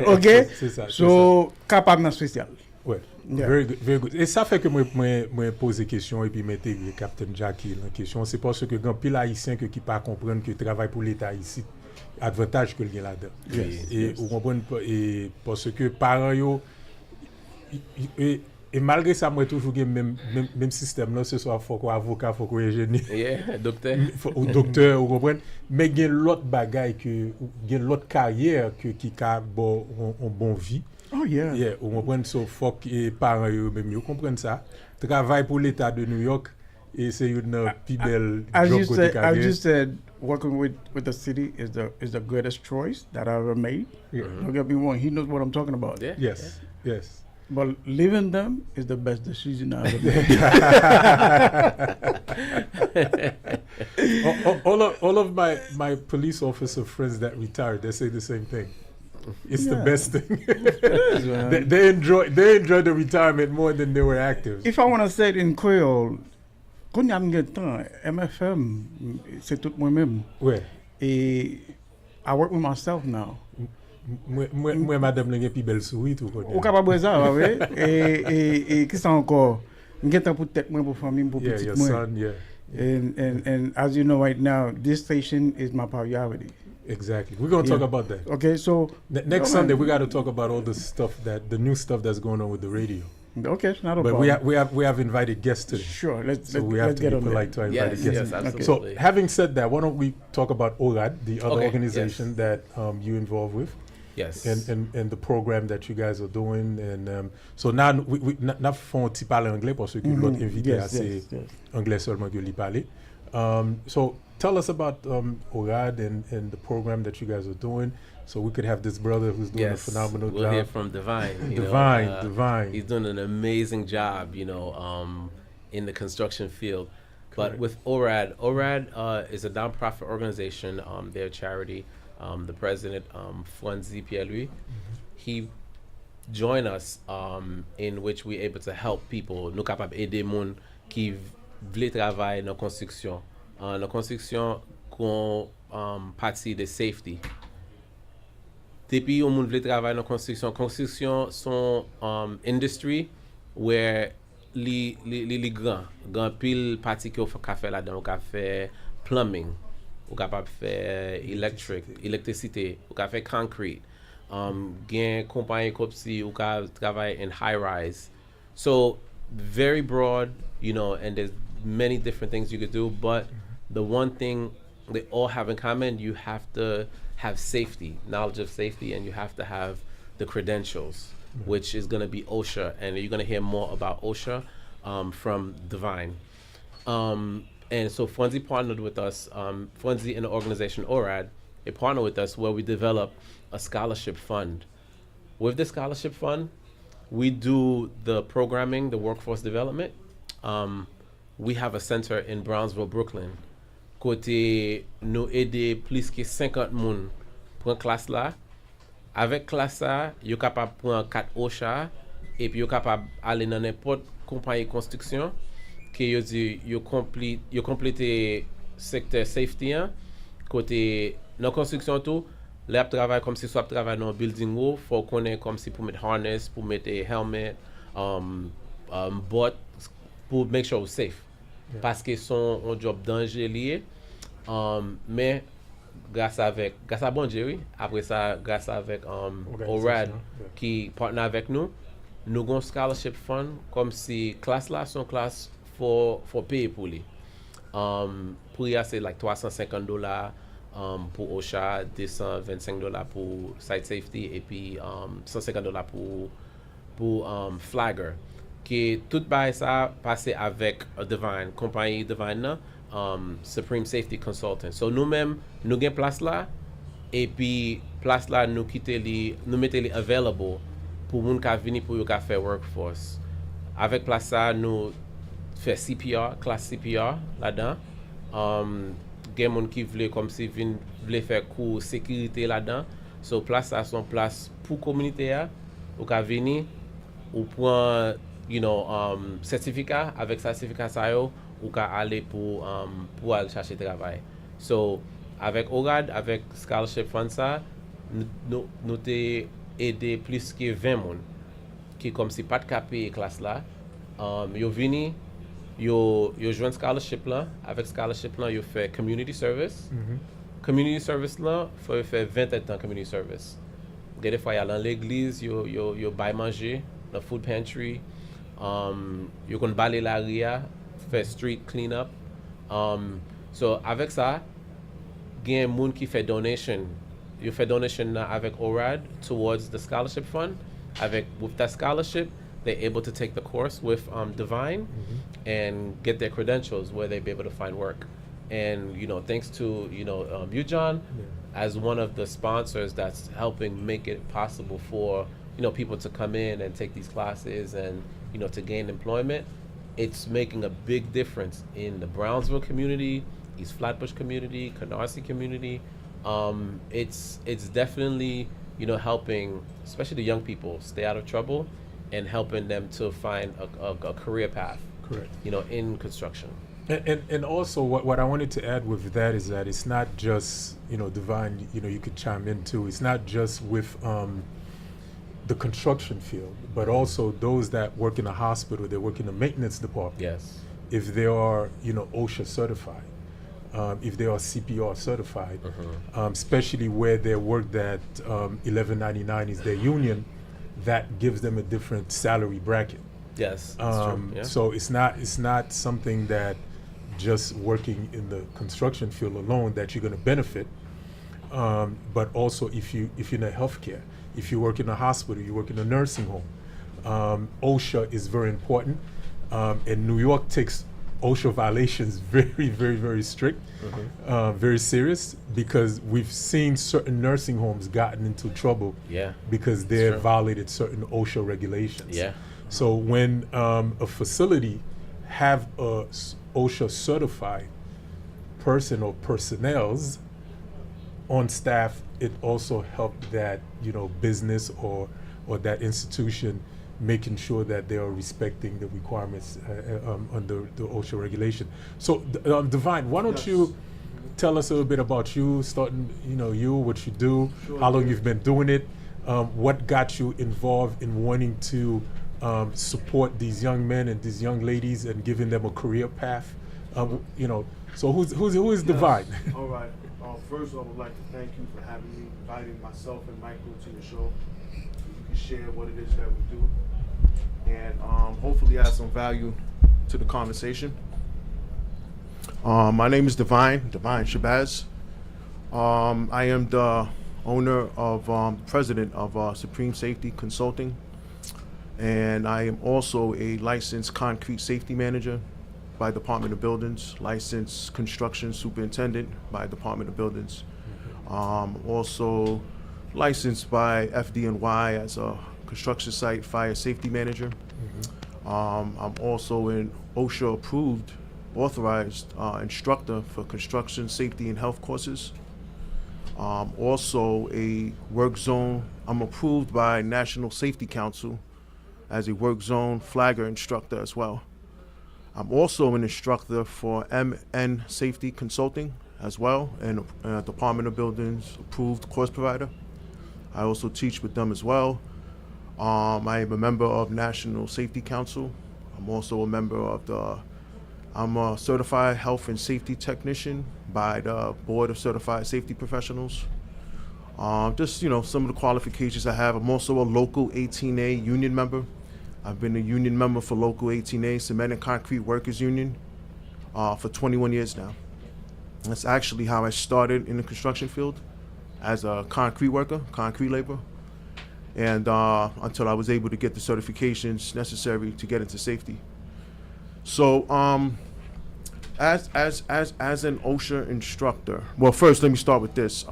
Okay? So, capable spécial. Ouais. Yeah. Very good, very good. Et ça fait que moi poser question et puis m'intégrer Captain Jackie la question, c'est parce que grand pile haïtien qui pas comprendre que travail pour l'état ici avantage que le gain là-dedans. Yes. Et vous comprenez et parce que parents yo et malgré ça moi toujours même système là, ce soit faut qu'on avocat, faut qu'on ingénieur. Yeah, docteur. Ou docteur, vous comprenez, mais il y a l'autre bagaille que il y a l'autre carrière qui a bon vie. Oh yeah. Yeah, vous comprenez, so faut que parents yo même yo comprennent ça. Travail pour l'état de New York et c'est une plus belle job côté carrière. As you said, working with the city is the greatest choice that I ever made. Yeah. Don't get me wrong, he knows what I'm talking about. Yeah. Yes. Yeah. Yes. But leaving them is the best decision I ever made. all of my police officer friends that retired, they say the same thing. It's the best thing. It is, they enjoy the retirement more than they were active. If I want to say it in Creole, quand il y a temps, MFM, c'est tout moi-même. Ouais. Et I work with myself now. Moi madame l'ai plus belle souris tout Au capable ça, oui. Et qui sont encore, j'ai temps pour tête moi pour famille pour petit moi. Son, yeah. And as you know right now, this station is my priority. Exactly. We're going to talk about that. Okay, so next Sunday we got to talk about all the new stuff that's going on with the radio. Okay, it's not a but problem. we have invited guests today. Sure, let's get to be polite to invite guests. Yes, absolutely. So having said that, why don't we talk about ORAD, the other organization that you involved with? Yes. And the program that you guys are doing. And so now, we not font petit parler anglais parce que l'autre invité assez anglais seulement que lui parler. So tell us about ORAD and the program that you guys are doing. so we could have this brother who's doing a phenomenal we'll job. Hear from Divine. Divine. He's doing an amazing job, in the construction field. But with ORAD is a nonprofit organization. They're a charity. The president, Franzi Pierre-Louis, he joined us in which we're able to help people. Nous capables aider moun qui veulent travailler dans construction. La construction qu'on partie de safety. Depuis on moun veut travailler dans construction son industry where li grand pile partie que on fait là-dedans, on fait plumbing, on capable faire électricité, on capable faire concrete. Gain compagnie comme si on travaille in high rise. So very broad, and there's many different things you could do, but the one thing they all have in common, you have to have safety, knowledge of safety, and you have to have the credentials, which is going to be OSHA, and you're going to hear more about OSHA from Divine. And so Franzi partnered with us, Franzi and the organization ORAD, they partnered with us where we develop a scholarship fund. With the scholarship fund, we do the programming, the workforce development. We have a center in Brownsville, Brooklyn. Côté nous aider plus que 50 moun pour classe là. Avec classe là, yo capable prendre 4 OSHA et puis yo capable aller dans n'importe compagnie construction que yo dit yo compléter secteur safety hein. Côté dans construction tout, là travaille comme si soit travaille dans building haut, faut connaître comme si pour mettre harness, pour mettre helmet, boat pour make sure it's safe. Yeah. Parce que son un job danger lié. Mais grâce à bon Dieu, oui. Après ça, grâce avec ORAD qui partenaire avec nous avons un scholarship fund comme si classe là son classe for payer pour lui. Pour y c'est like $350 pour OSHA, $225 pour site safety et puis $150 pour flagger. Qui tout bail ça passé avec Divine, compagnie Divine Supreme Safety Consultant. So nous-mêmes, nous gain place là et puis place là nous mettez les available pour moun ka venir pour yo ka faire workforce. Avec place ça nous fait CPR, classe CPR là-dedans. Gain moun qui veut comme si veut faire cours sécurité là-dedans. So place ça son place pour communauté a ou ka venir ou prend certificat, avec certificat ça yo ou ka aller pour aller chercher travail. So avec ORAD, avec scholarship fund ça nous t'ai aidé plus que 20 moun qui comme si pas de payer classe là. Yo vini yo joint scholarship là, avec scholarship là yo fait community service. Community service là, faut faire 20 ans community service. Des fois y a dans l'église, yo buy manger dans food pantry. You can balayer la ria, faire street clean up. So avec ça, gain moun qui fait donation. You fait donation avec ORAD towards the scholarship fund. With that scholarship, they're able to take the course with Divine and get their credentials where they be able to find work. And thanks to you, John, as one of the sponsors that's helping make it possible for people to come in and take these classes and to gain employment. It's making a big difference in the Brownsville community, East Flatbush community, Canarsie community. It's definitely helping, especially the young people, stay out of trouble and helping them to find a career path. Correct. In construction. And also what I wanted to add with that is that it's not just Divine. You could chime in too. It's not just with the construction field, but also those that work in a hospital, they work in the maintenance department. Yes. If they are, OSHA certified, if they are CPR certified, especially where they work that 1199 is their union, that gives them a different salary bracket. Yes. That's true. Yeah. So it's not something that just working in the construction field alone that you're going to benefit, but also if you're in a healthcare. If you work in a hospital, you work in a nursing home, OSHA is very important, and New York takes OSHA violations very, very, very strict, very serious, because we've seen certain nursing homes gotten into trouble because they violated certain OSHA regulations. So when a facility have a OSHA certified person or personnels on staff, it also helped that business or that institution making sure that they are respecting the requirements under the OSHA regulation. So Divine, why don't you tell us a little bit about you, starting what you do, how long you've been doing it, what got you involved in wanting to support these young men and these young ladies and giving them a career path. So who is Divine? All right. First, I would like to thank you for having me, inviting myself and Michael to your show. You can share what it is that we do, and hopefully add some value to the conversation. My name is Divine Shabazz. I am the owner of, president of Supreme Safety Consulting, and I am also a licensed concrete safety manager by Department of Buildings, licensed construction superintendent by Department of Buildings. Also licensed by FDNY as a construction site fire safety manager. I'm also an OSHA approved, authorized instructor for construction safety and health courses. Also a work zone, I'm approved by National Safety Council as a work zone flagger instructor as well. I'm also an instructor for MN Safety Consulting as well, and Department of Buildings approved course provider. I also teach with them as well. I am a member of National Safety Council. I'm also a member of I'm a certified health and safety technician by the Board of Certified Safety Professionals. Just, some of the qualifications I have. I'm also a local 18A union member. I've been a union member for local 18A, Cement and Concrete Workers Union, for 21 years now. That's actually how I started in the construction field, as a concrete worker, concrete laborer, and until I was able to get the certifications necessary to get into safety. So, as an OSHA instructor, well, first let me start with this.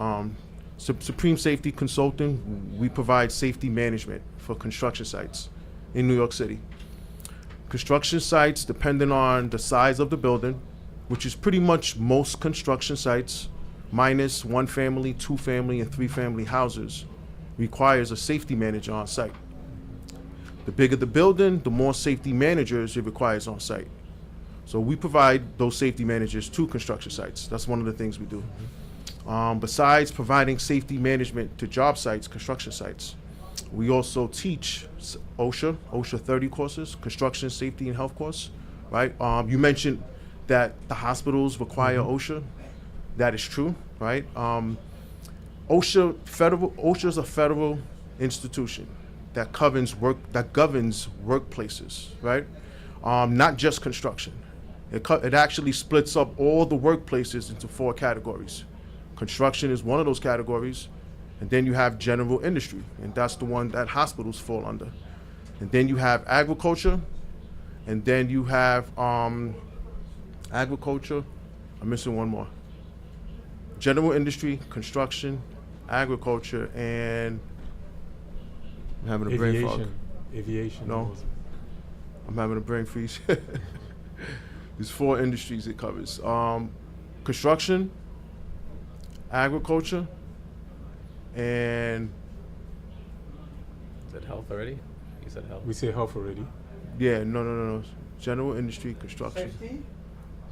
Supreme Safety Consulting, we provide safety management for construction sites in New York City. Construction sites, depending on the size of the building, which is pretty much most construction sites, minus 1 family, 2 family, and 3 family houses, requires a safety manager on site. The bigger the building, the more safety managers it requires on site. So we provide those safety managers to construction sites. That's one of the things we do. Besides providing safety management to job sites, construction sites, we also teach OSHA 30 courses, construction safety and health course, right? You mentioned that the hospitals require OSHA. That is true, right? OSHA is a federal institution that governs workplaces, right? Not just construction. It actually splits up all the workplaces into 4 categories. Construction is one of those categories, and then you have general industry, and that's the one that hospitals fall under. And then you have agriculture, and then you have agriculture. I'm missing one more. General industry, construction, agriculture, and I'm having a brain fog. Aviation. No, I'm having a brain freeze. There's 4 industries it covers. Construction, agriculture, and... Is that health already? You said health. We say health already. Yeah, no. General industry, construction.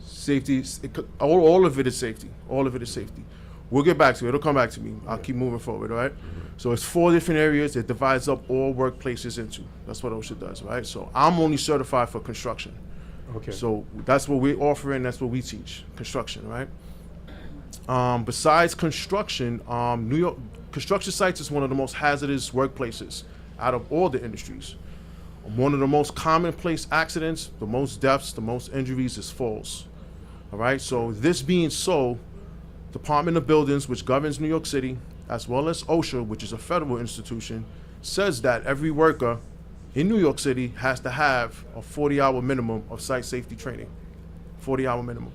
Safety, all of it is safety. All of it is safety. We'll get back to it. It'll come back to me. I'll keep moving forward, all right? So it's 4 different areas that divides up all workplaces into. That's what OSHA does, right? So I'm only certified for construction. Okay. So that's what we're offering. That's what we teach, construction, right? Besides construction, New York construction sites is one of the most hazardous workplaces out of all the industries. One of the most commonplace accidents, the most deaths, the most injuries is falls. All right. So this being so, Department of Buildings, which governs New York City, as well as OSHA, which is a federal institution, says that every worker in New York City has to have a 40-hour minimum of site safety training. 40-hour minimum.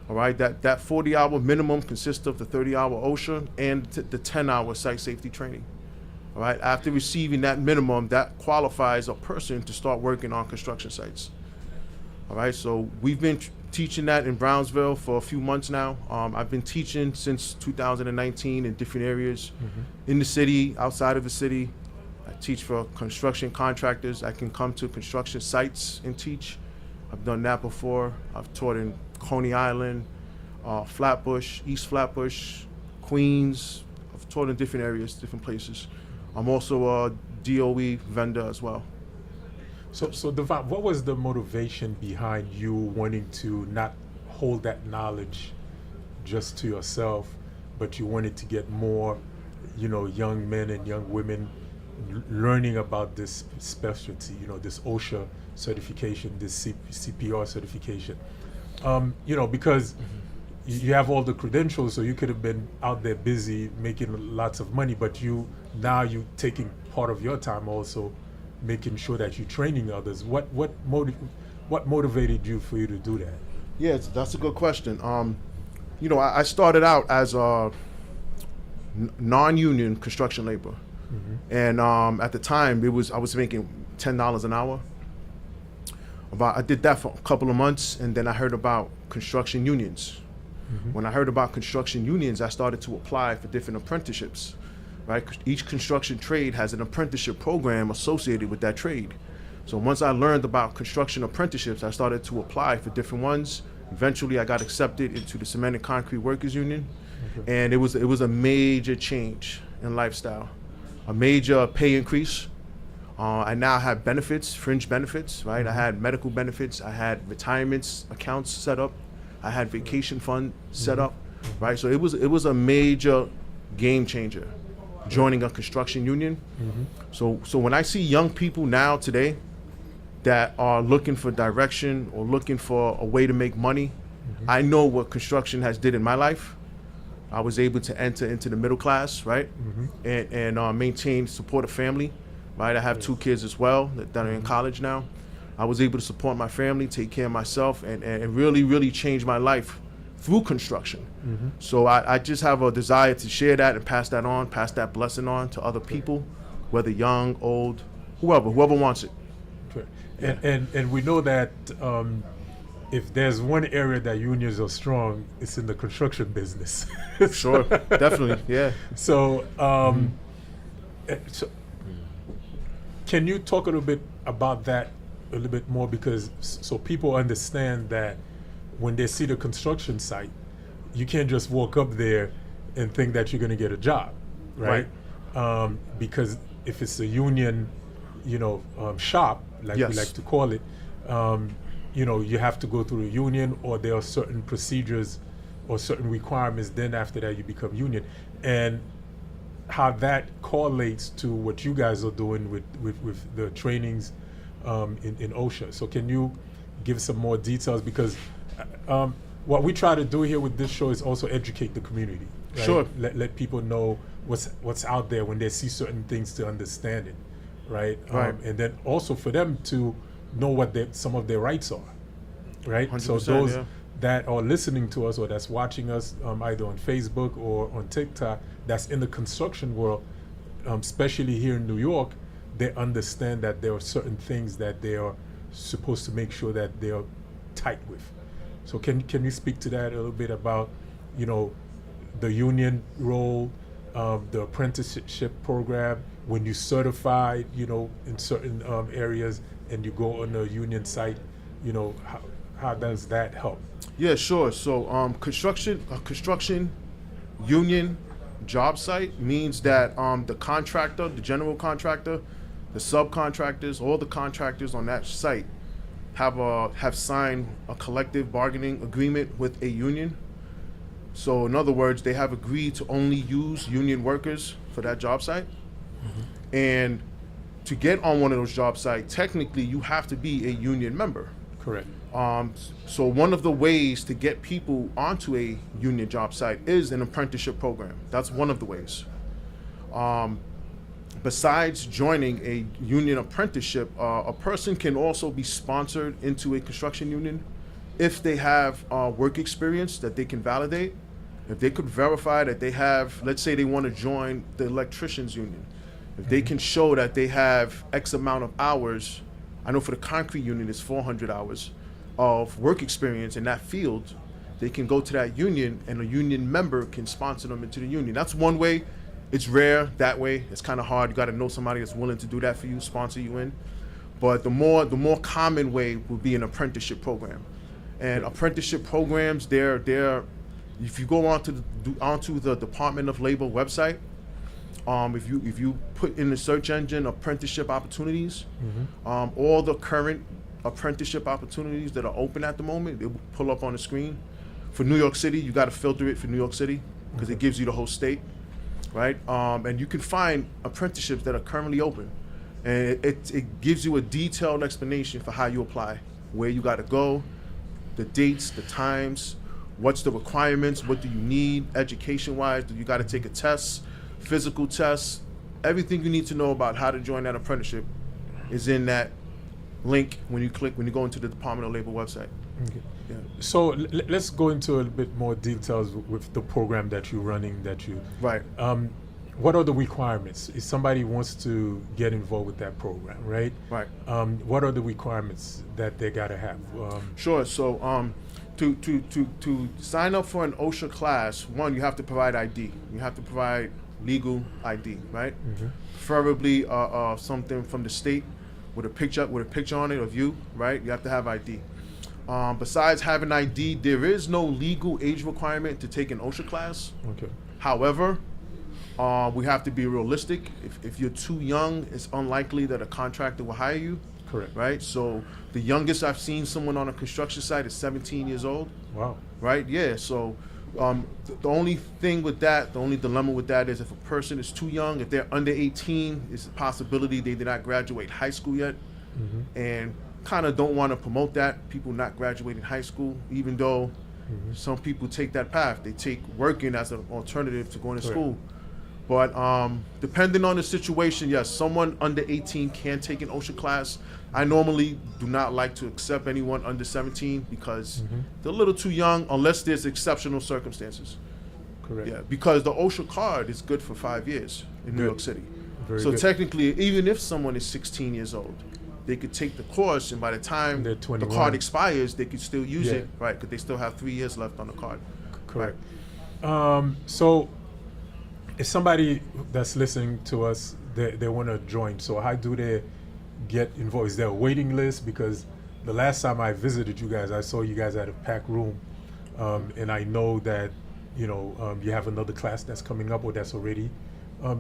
All right, that 40-hour minimum consists of the 30-hour OSHA and the 10-hour site safety training. All right, after receiving that minimum, that qualifies a person to start working on construction sites. All right, so we've been teaching that in Brownsville for a few months now. I've been teaching since 2019 in different areas, in the city, outside of the city. I teach for construction contractors. I can come to construction sites and teach. I've done that before. I've taught in Coney Island, Flatbush, East Flatbush, Queens. I've taught in different areas, different places. I'm also a DOE vendor as well. So Devon, what was the motivation behind you wanting to not hold that knowledge just to yourself, but you wanted to get more, young men and young women learning about this specialty, this OSHA certification, this CPR certification? Because you have all the credentials, so you could have been out there busy making lots of money, but you taking part of your time also making sure that you're training others. What motivated you for you to do that? Yeah, that's a good question. I started out as a non-union construction labor, and at the time I was making $10 an hour. I did that for a couple of months, and then I heard about construction unions. When I heard about construction unions, I started to apply for different apprenticeships. Right? Each construction trade has an apprenticeship program associated with that trade. So once I learned about construction apprenticeships, I started to apply for different ones. Eventually, I got accepted into the Cement and Concrete Workers Union, and it was a major change in lifestyle, a major pay increase. I now have benefits, fringe benefits, right? I had medical benefits, I had retirement accounts set up, I had vacation fund set up, right? So it was a major game changer, joining a construction union. So when I see young people now today that are looking for direction or looking for a way to make money, I know what construction has did in my life. I was able to enter into the middle class, right? And maintain, support a family, right? I have 2 kids as well that are in college now. I was able to support my family, take care of myself, and really, really change my life through construction. So I just have a desire to share that and pass that blessing on to other people, whether young, old, whoever wants it. Yeah. And we know that if there's one area that unions are strong, it's in the construction business. Sure, definitely, yeah. So, can you talk a little bit about that a little bit more, because so people understand that when they see the construction site, you can't just walk up there and think that you're going to get a job, right? Because if it's a union, shop, like we like to call it, you have to go through a union, or there are certain procedures or certain requirements. Then after that, you become union, and how that correlates to what you guys are doing with the trainings in OSHA. So can you give some more details, because what we try to do here with this show is also educate the community. Right? Sure. Let people know what's out there when they see certain things, to understand it, right? And then also for them to know what some of their rights are, right? So those that are listening to us or that's watching us either on Facebook or on TikTok, that's in the construction world, especially here in New York, they understand that there are certain things that they are supposed to make sure that they are tight with. So can you speak to that a little bit about, the union role, the apprenticeship program, when you certify, in certain areas and you go on a union site, how does that help? Yeah, sure. So construction union job site means that the contractor, the general contractor, the subcontractors, all the contractors on that site have signed a collective bargaining agreement with a union. So in other words, they have agreed to only use union workers for that job site. And to get on one of those job sites, technically you have to be a union member. Correct. So one of the ways to get people onto a union job site is an apprenticeship program. That's one of the ways. Besides joining a union apprenticeship, a person can also be sponsored into a construction union. if they have work experience that they can validate, if they could verify that they have, let's say they want to join the electricians union, if they can show that they have X amount of hours, I know for the concrete union it's 400 hours of work experience in that field, they can go to that union and a union member can sponsor them into the union. That's one way. It's rare that way. It's kind of hard. You got to know somebody that's willing to do that for you, sponsor you in. But the more common way would be an apprenticeship program. And apprenticeship programs, they're if you go onto the Department of Labor website, if you put in the search engine apprenticeship opportunities, all the current apprenticeship opportunities that are open at the moment, it will pull up on the screen. For New York City, you got to filter it for New York City because it gives you the whole state, right? And you can find apprenticeships that are currently open, and it gives you a detailed explanation for how you apply, where you got to go, the dates, the times, what's the requirements, what do you need education-wise, do you got to take a test, physical tests, everything you need to know about how to join that apprenticeship is in that link when you go into the Department of Labor website. Okay. Yeah. So let's go into a little bit more details with the program that you're running. Right. What are the requirements if somebody wants to get involved with that program, right? Right. What are the requirements that they gotta have? Sure. So to sign up for an OSHA class, one, you have to provide ID. You have to provide legal ID, right? Preferably something from the state with a picture on it of you, right? You have to have ID. Besides having ID, there is no legal age requirement to take an OSHA class. Okay. However, we have to be realistic. If you're too young, it's unlikely that a contractor will hire you. Correct. Right? So the youngest I've seen someone on a construction site is 17 years old. Wow. Right? Yeah. So the only thing with that, the only dilemma with that is if a person is too young, if they're under 18, it's a possibility they did not graduate high school yet. And kind of don't want to promote that, people not graduating high school, even though some people take that path. They take working as an alternative to going to school. But depending on the situation, yes, someone under 18 can take an OSHA class. I normally do not like to accept anyone under 17 because they're a little too young unless there's exceptional circumstances. Correct. Yeah, because the OSHA card is good for 5 years in New York City. Very so good. Technically, even if someone is 16 years old, they could take the course, and by the time They're the 21. card expires, they could still use Yeah. it, right? Because they still have 3 years left on the card. Correct. So if somebody that's listening to us, they want to join, so how do they get involved? Is there a waiting list? Because the last time I visited you guys, I saw you guys at a packed room, and I know that you have another class that's coming up or that's already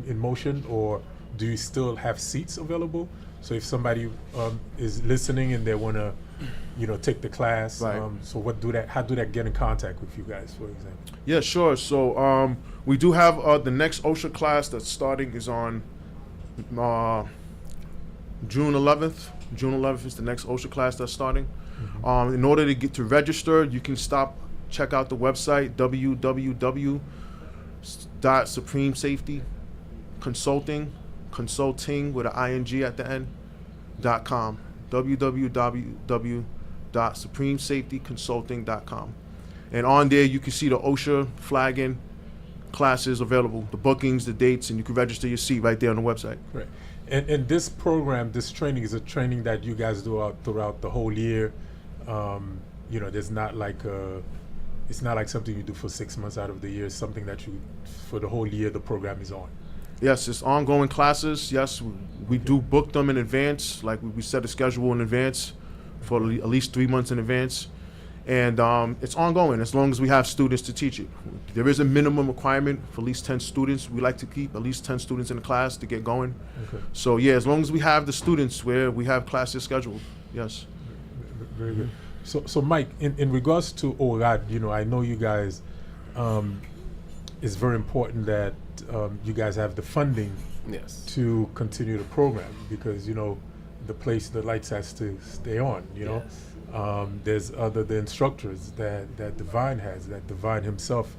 in motion, or do you still have seats available? So if somebody is listening and they want to, take the class, Right. so how do they get in contact with you guys, for example? Yeah, sure. So we do have the next OSHA class that's starting is on June 11th. June 11th is the next OSHA class that's starting. In order to register, you can check out the website www.supremesafetyconsulting with an ing at the end .com. www.supremesafetyconsulting.com. And on there you can see the OSHA flagging classes available, the bookings, the dates, and you can register your seat right there on the website. Right. And this program, this training is a training that you guys do throughout the whole year. There's not like it's not like something you do for 6 months out of the year. It's something that for the whole year the program is on. Yes, it's ongoing classes. Yes, we do book them in advance. Like we set a schedule in advance for at least 3 months in advance. And it's ongoing as long as we have students to teach it. There is a minimum requirement for at least 10 students. We like to keep at least 10 students in the class to get going. Okay. So yeah, as long as we have the students where we have classes scheduled, yes. Very good. So Mike, in regards to ORAD, I know you guys, it's very important that you guys have the funding Yes. to continue the program because, the lights has to stay on, Yes. There's the instructors that Divine has, that Divine himself,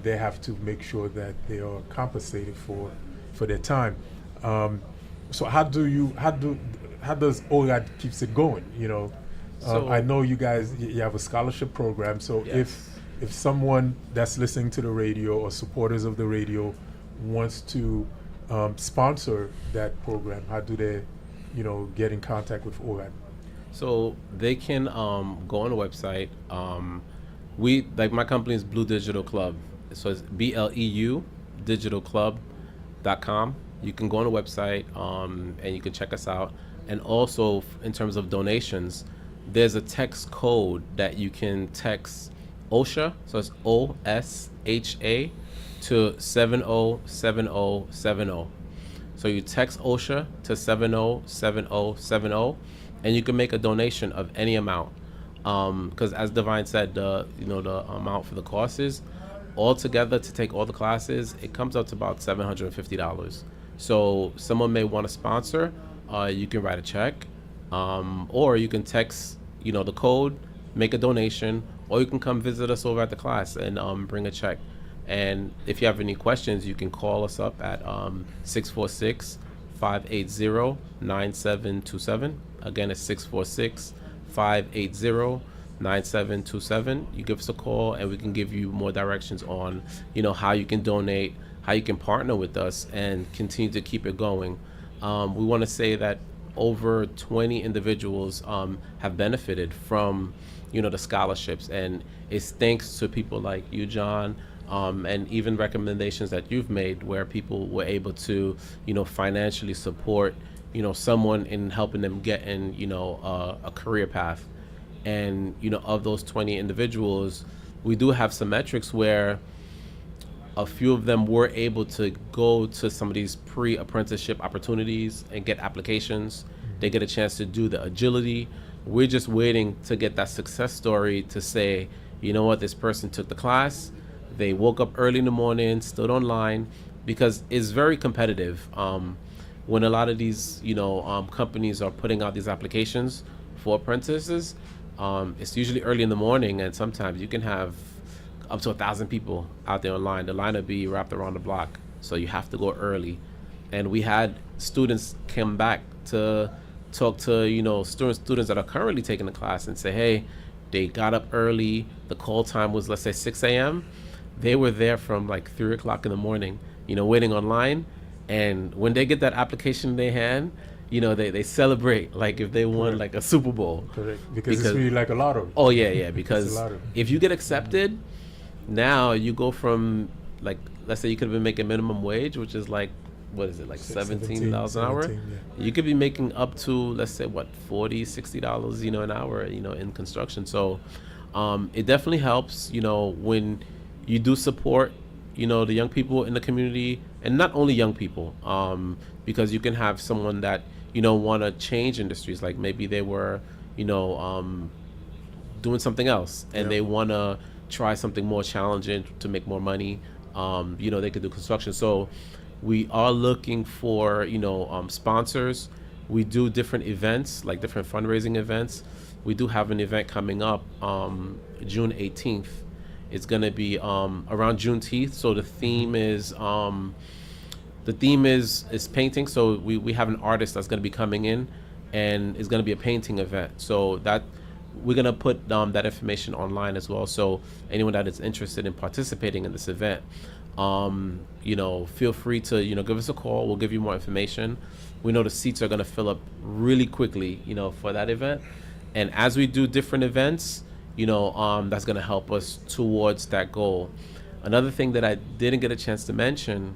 they have to make sure that they are compensated for their time. So how does ORAD keeps it going? I know you guys, you have a scholarship program. So Yes. if someone that's listening to the radio or supporters of the radio wants to sponsor that program, how do they, get in contact with ORAD? So they can go on the website. My company is Blue Digital Club. So it's BLEU digitalclub.com. You can go on the website and you can check us out. And also in terms of donations, there's a text code that you can text OSHA, so it's OSHA to 707070. So you text OSHA to 707070 and you can make a donation of any amount. Because as Divine said, the amount for the courses, altogether to take all the classes, it comes up to about $750. So someone may want to sponsor, you can write a check, or you can text, the code, make a donation, or you can come visit us over at the class and bring a check. And if you have any questions, you can call us up at 646-580-9727. Again, it's 646-580-9727. You give us a call and we can give you more directions on, how you can donate, how you can partner with us and continue to keep it going. We want to say that over 20 individuals have benefited from, the scholarships, and it's thanks to people like you, John, and even recommendations that you've made where people were able to, financially support, someone in helping them get in, a career path. And, of those 20 individuals, we do have some metrics where a few of them were able to go to some of these pre-apprenticeship opportunities and get applications. They get a chance to do the agility. We're just waiting to get that success story to say, you know what, this person took the class, they woke up early in the morning, stood online, because it's very competitive. When a lot of these, companies are putting out these applications for apprentices, it's usually early in the morning, and sometimes you can have up to 1,000 people out there online. The line will be wrapped around the block, so you have to go early. And we had students come back to talk to students that are currently taking the class and say, hey, they got up early, the call time was, let's say, 6 a.m. They were there from like 3 o'clock in the morning, waiting online. And when they get that application in their hand, they celebrate like if they won like a Super Bowl. Correct. Because it's really like a lottery. Oh yeah, because if you get accepted, now you go from, like, let's say you could have been making minimum wage, which is like, what is it, like $17 an hour? Yeah. You could be making up to, let's say, what, $40, $60, an hour, in construction. So it definitely helps, when you do support, the young people in the community, and not only young people, because you can have someone that, want to change industries, like maybe they were, doing something else and they want to try something more challenging to make more money. They could do construction. So we are looking for, sponsors. We do different events, like different fundraising events. We do have an event coming up June 18th. It's going to be around Juneteenth. So the theme is painting. So we have an artist that's going to be coming in, and it's going to be a painting event. So that we're going to put that information online as well. So anyone that is interested in participating in this event, feel free to, give us a call. We'll give you more information. We know the seats are going to fill up really quickly, for that event. And as we do different events, that's going to help us towards that goal. Another thing that I didn't get a chance to mention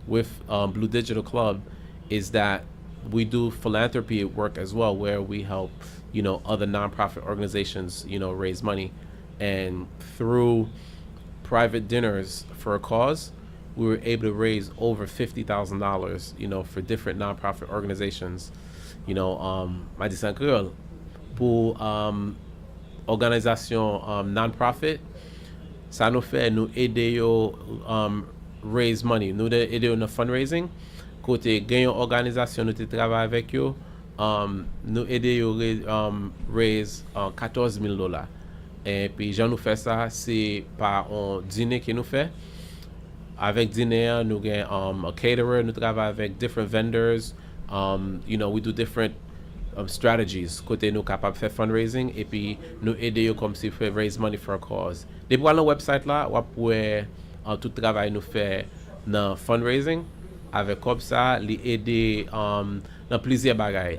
with Blue Digital Club is that we do philanthropy work as well, where we help, other nonprofit organizations, raise money. And through private dinners for a cause, we were able to raise over $50,000, for different nonprofit organizations. Ma di san kreol, pour organisation non-profit, ça nous fait nous aider yo raise money. Nous aider yo dans fundraising. Côté gagne organisation nous travaille avec yo, nous aider yo raise $14,000. Et puis j'en nous fait ça, c'est par un dîner que nous fait. Avec dîner, nous gagne a caterer, nous travaille avec different vendors. We do different strategies côté nous capable faire fundraising et puis nous aider yo comme si faire raise money for a cause. Depuis le website là, on peut tout travail nous fait dans fundraising avec comme ça les aider dans plusieurs bagages.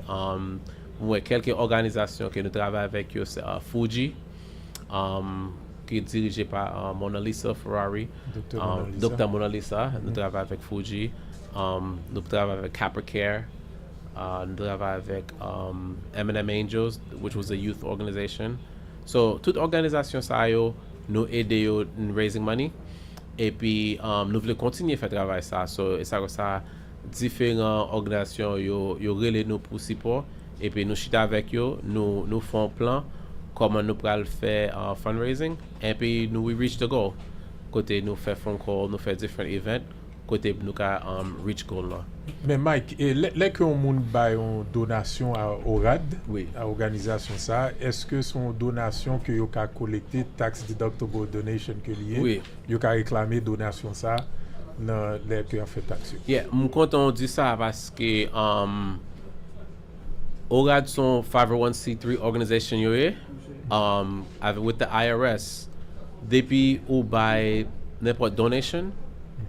Quelques organisations que nous travaillons avec eux, c'est Fuji qui est dirigé par Mona Lisa Ferrari, Dr. Mona Lisa. Nous travaillons avec Fuji, nous travaillons avec Capricare, nous travaillons avec Mfm Angels, which was a youth organization. So toute organisation ça nous aider in raising money et puis nous voulons continuer à faire travail ça. So et ça différentes organisations yo relais nous pour support et puis nous chita avec eux, nous font plan comment nous pourrons faire fundraising et puis nous we reach the goal. Côté nous fait phone call, nous fait different events côté nous ka reach goal là. Mais Mike, les que on moun bay une donation à ORAD, oui, à organisation ça, est-ce que son donation que yo ka collecté tax deductible donation que lié, oui, yo ka réclamer donation ça dans les que a fait taxe. Yeah, me content on dit ça parce que ORAD son 501c3 organization yo with the IRS depuis ou by n'importe donation,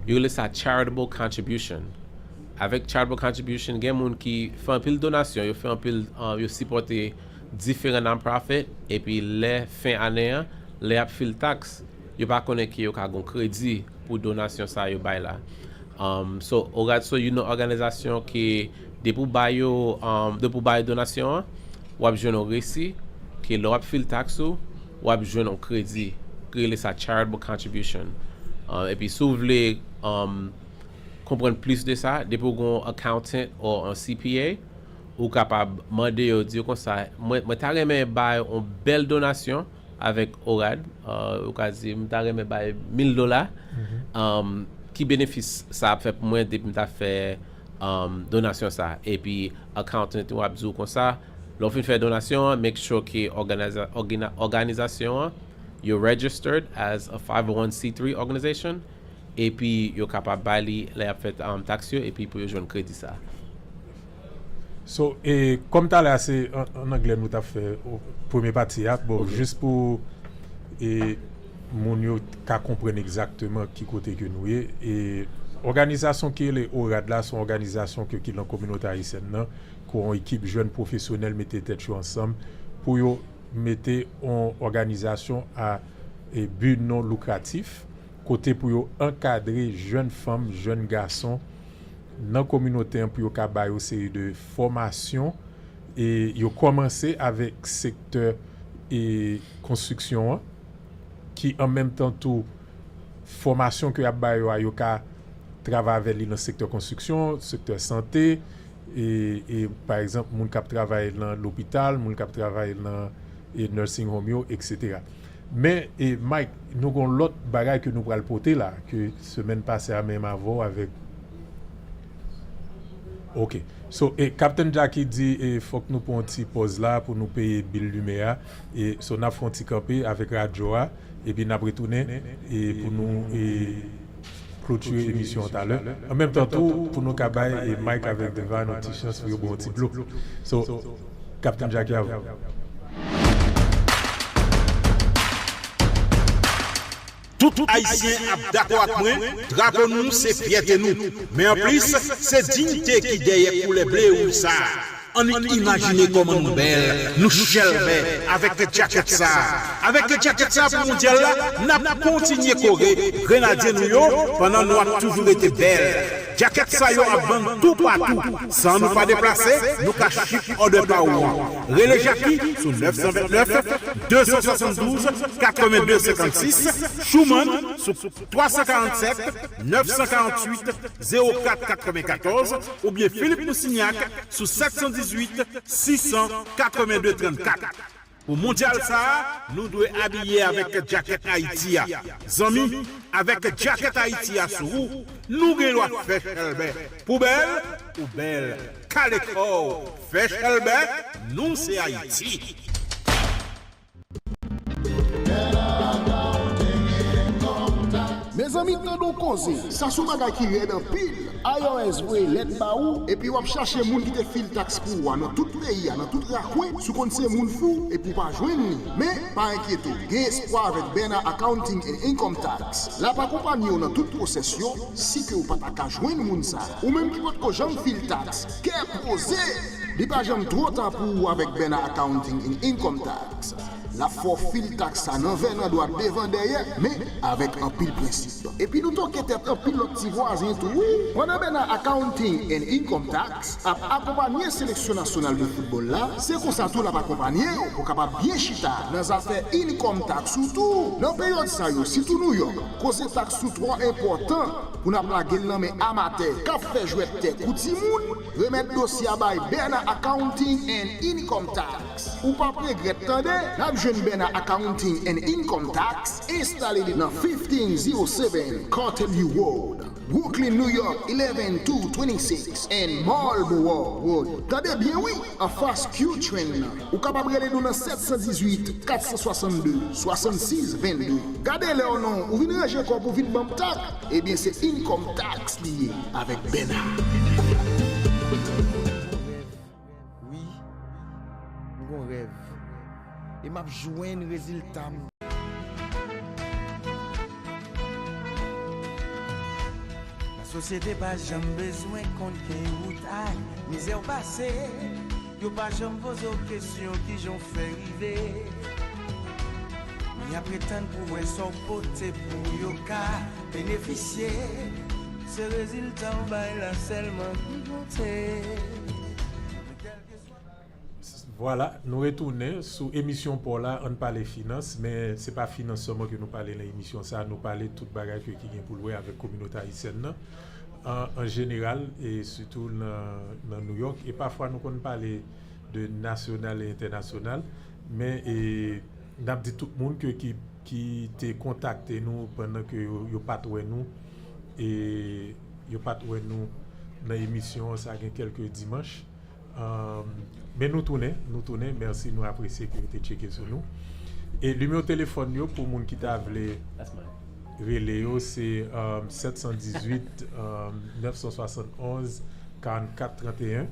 you laisse a charitable contribution. Avec charitable contribution, il y a des gens qui font un peu de donation, ils font un peu de supporter différents non-profits et puis les fin année, les fait tax, ils pas connaître qui ont un crédit pour donation ça yo bail là. So ORAD so une organisation qui depuis bail donation, ou a besoin un récit qui leur fait tax ou a besoin un crédit, créer sa charitable contribution. Et puis si vous voulez comprendre plus de ça, depuis un accountant ou un CPA, ou capable demander dire comme ça, moi t'aimerais bailler une belle donation avec ORAD, ou quasi m'aimerais bailler $1000. Qui bénéfice ça fait pour moi depuis m'ta fait donation ça et puis accountant ou abdou comme ça, l'offre fait donation, make sure que organisation you're registered as a 501c3 organization et puis you're capable de les fait taxe et puis pour jouer un crédit ça. So et comme t'as là c'est en anglais nous t'a fait au premier partie bon okay. Juste pour et mon yo ka comprendre exactement qui côté que nous et organisation qui les ORAD là sont organisation qui dans communauté haïtienne là qu'on équipe jeunes professionnels mettez tête ensemble pour yo mettez en organisation à but non lucratif côté pour yo encadrer jeunes femmes, jeunes garçons dans communauté pour yo ka ba yo série de formation et yo commencer avec secteur et construction qui en même temps tout formation que yo ka travailler avec dans le secteur construction, secteur santé et par exemple moun k'ap travailler dans l'hôpital, moun k'ap travailler dans et nursing home etc. Mais et Mike, nous avons l'autre bagage que nous pral porter là que semaine passée à même avant avec OK. So et Captain Jackie dit il faut que nous prenions une petite pause là pour nous payer bill lumière et so n'a font petit camper avec radio et puis n'a retourner et pour nous et clôturer l'émission tout à l'heure. En même temps tout pour nous cabaye et Mike avec devant nos petites chances pour bon petit bloc. So Captain Jackie à vous. Tout haïtien a d'accord avec moi, drapeau nous c'est fierté nous. Mais en plus, c'est dignité qui derrière pour les blés ou ça. On imagine comment nous belle, nous chelbe avec jacket ça. Avec jacket ça pour mondial là, n'a continué courir, grenadier nous yo pendant nous a toujours été belle. Jacket ça yo a vendre tout partout. Sans nous pas déplacer, nous ka ship order par ou. Relais Jackie sur 929 272 82 56, Schumann sur 347 948 04 94 ou bien Philippe Moussignac sur 718 682 34. Pour mondial ça, nous devons habiller avec jacket Haïti. Zami, avec jacket Haïti sous nous devons faire chelbe. Poubelle ou belle. Calico, fait chelbe, nous c'est Haïti. Mes Zami tan don cause, ça sou bagay ki red en pile. IRS vwe let ba ou, et puis wap chercher moun qui te file taxe pour ou dans tout pays, dans tout rakwe, sou kon se moun fou et pour pas joindre ni. Mais pas inquiéto, gen espoir avec Bena Accounting and Income Tax. La pa compagnie dans toute procession, si que ou pas ta joindre moun sa, ou même qui pot ko jam file taxe, qu'est posé. Li pa jam trop temps pour ou avec Bena Accounting and Income Tax. La for fil taxe ça nan ven nan doit devant derrière mais avec un pile principe. Et puis nous toquer tête un pile l'autre petit voisin tout. Oui, on a ben accounting and income tax a accompagner sélection nationale de football là, c'est comme ça tout l'a accompagner pour capable bien chita dans affaire income tax surtout. Dans période ça yo, surtout New York, cause taxe sous trop important pour n'a blaguer nan mais amateur, qu'a fait jouer tête kouti moun, remettre dossier à bail Bena Accounting and Income Tax. Ou pas regretter tande, jeune Bena Accounting and Income Tax installé dans 1507 Carterview Road, Brooklyn, New York 11226 and Marlborough Road. Gardez bien oui, en face Q-Train. Ou capable de nous dans 718 462 66 22. Gardez le nom ou venez ranger encore pour vite bam tax. Eh bien c'est Income Tax lié avec Bena. Oui, mon rêve. Et m'a joué un résultat. La société pas jamais besoin qu'on ait route aille. Misère passée, yo pas jamais posé aux questions qui j'ont fait river. Mais y'a prétendre pour son poté pour yo ka bénéficier. Ce résultat on va là seulement monter. Voilà, nous retournons sous émission pour là, on parle finances, mais c'est pas finance seulement que nous parlons dans l'émission, ça nous parler de toute bagage qui vient pour louer avec la communauté haïtienne en général et surtout dans New York. Et parfois nous pouvons parler de national et international, mais nous avons dit tout le monde qui t'a contacté nous pendant que vous pas nous et vous pas nous dans l'émission, ça a quelques dimanches. Mais nous tournons, merci, nous apprécions que vous avez checké sur nous. Et le numéro de téléphone pour les gens qui t'a voulu relayer, c'est 718 971 44 31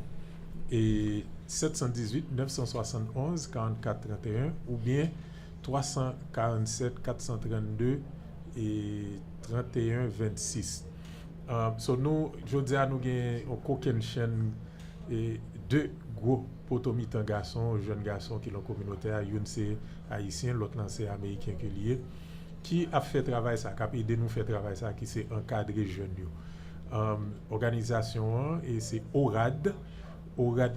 et 718 971 44 31 ou bien 347 432 et 31 26. So nous, je dis à nous avons une chaîne et deux gros potomitan garçons, jeunes garçons qui sont communautaires, une c'est haïtien, l'autre c'est américain qui a fait travail ça, qui a aidé nous faire travail ça, qui c'est encadré jeunes. Organisation et c'est ORAD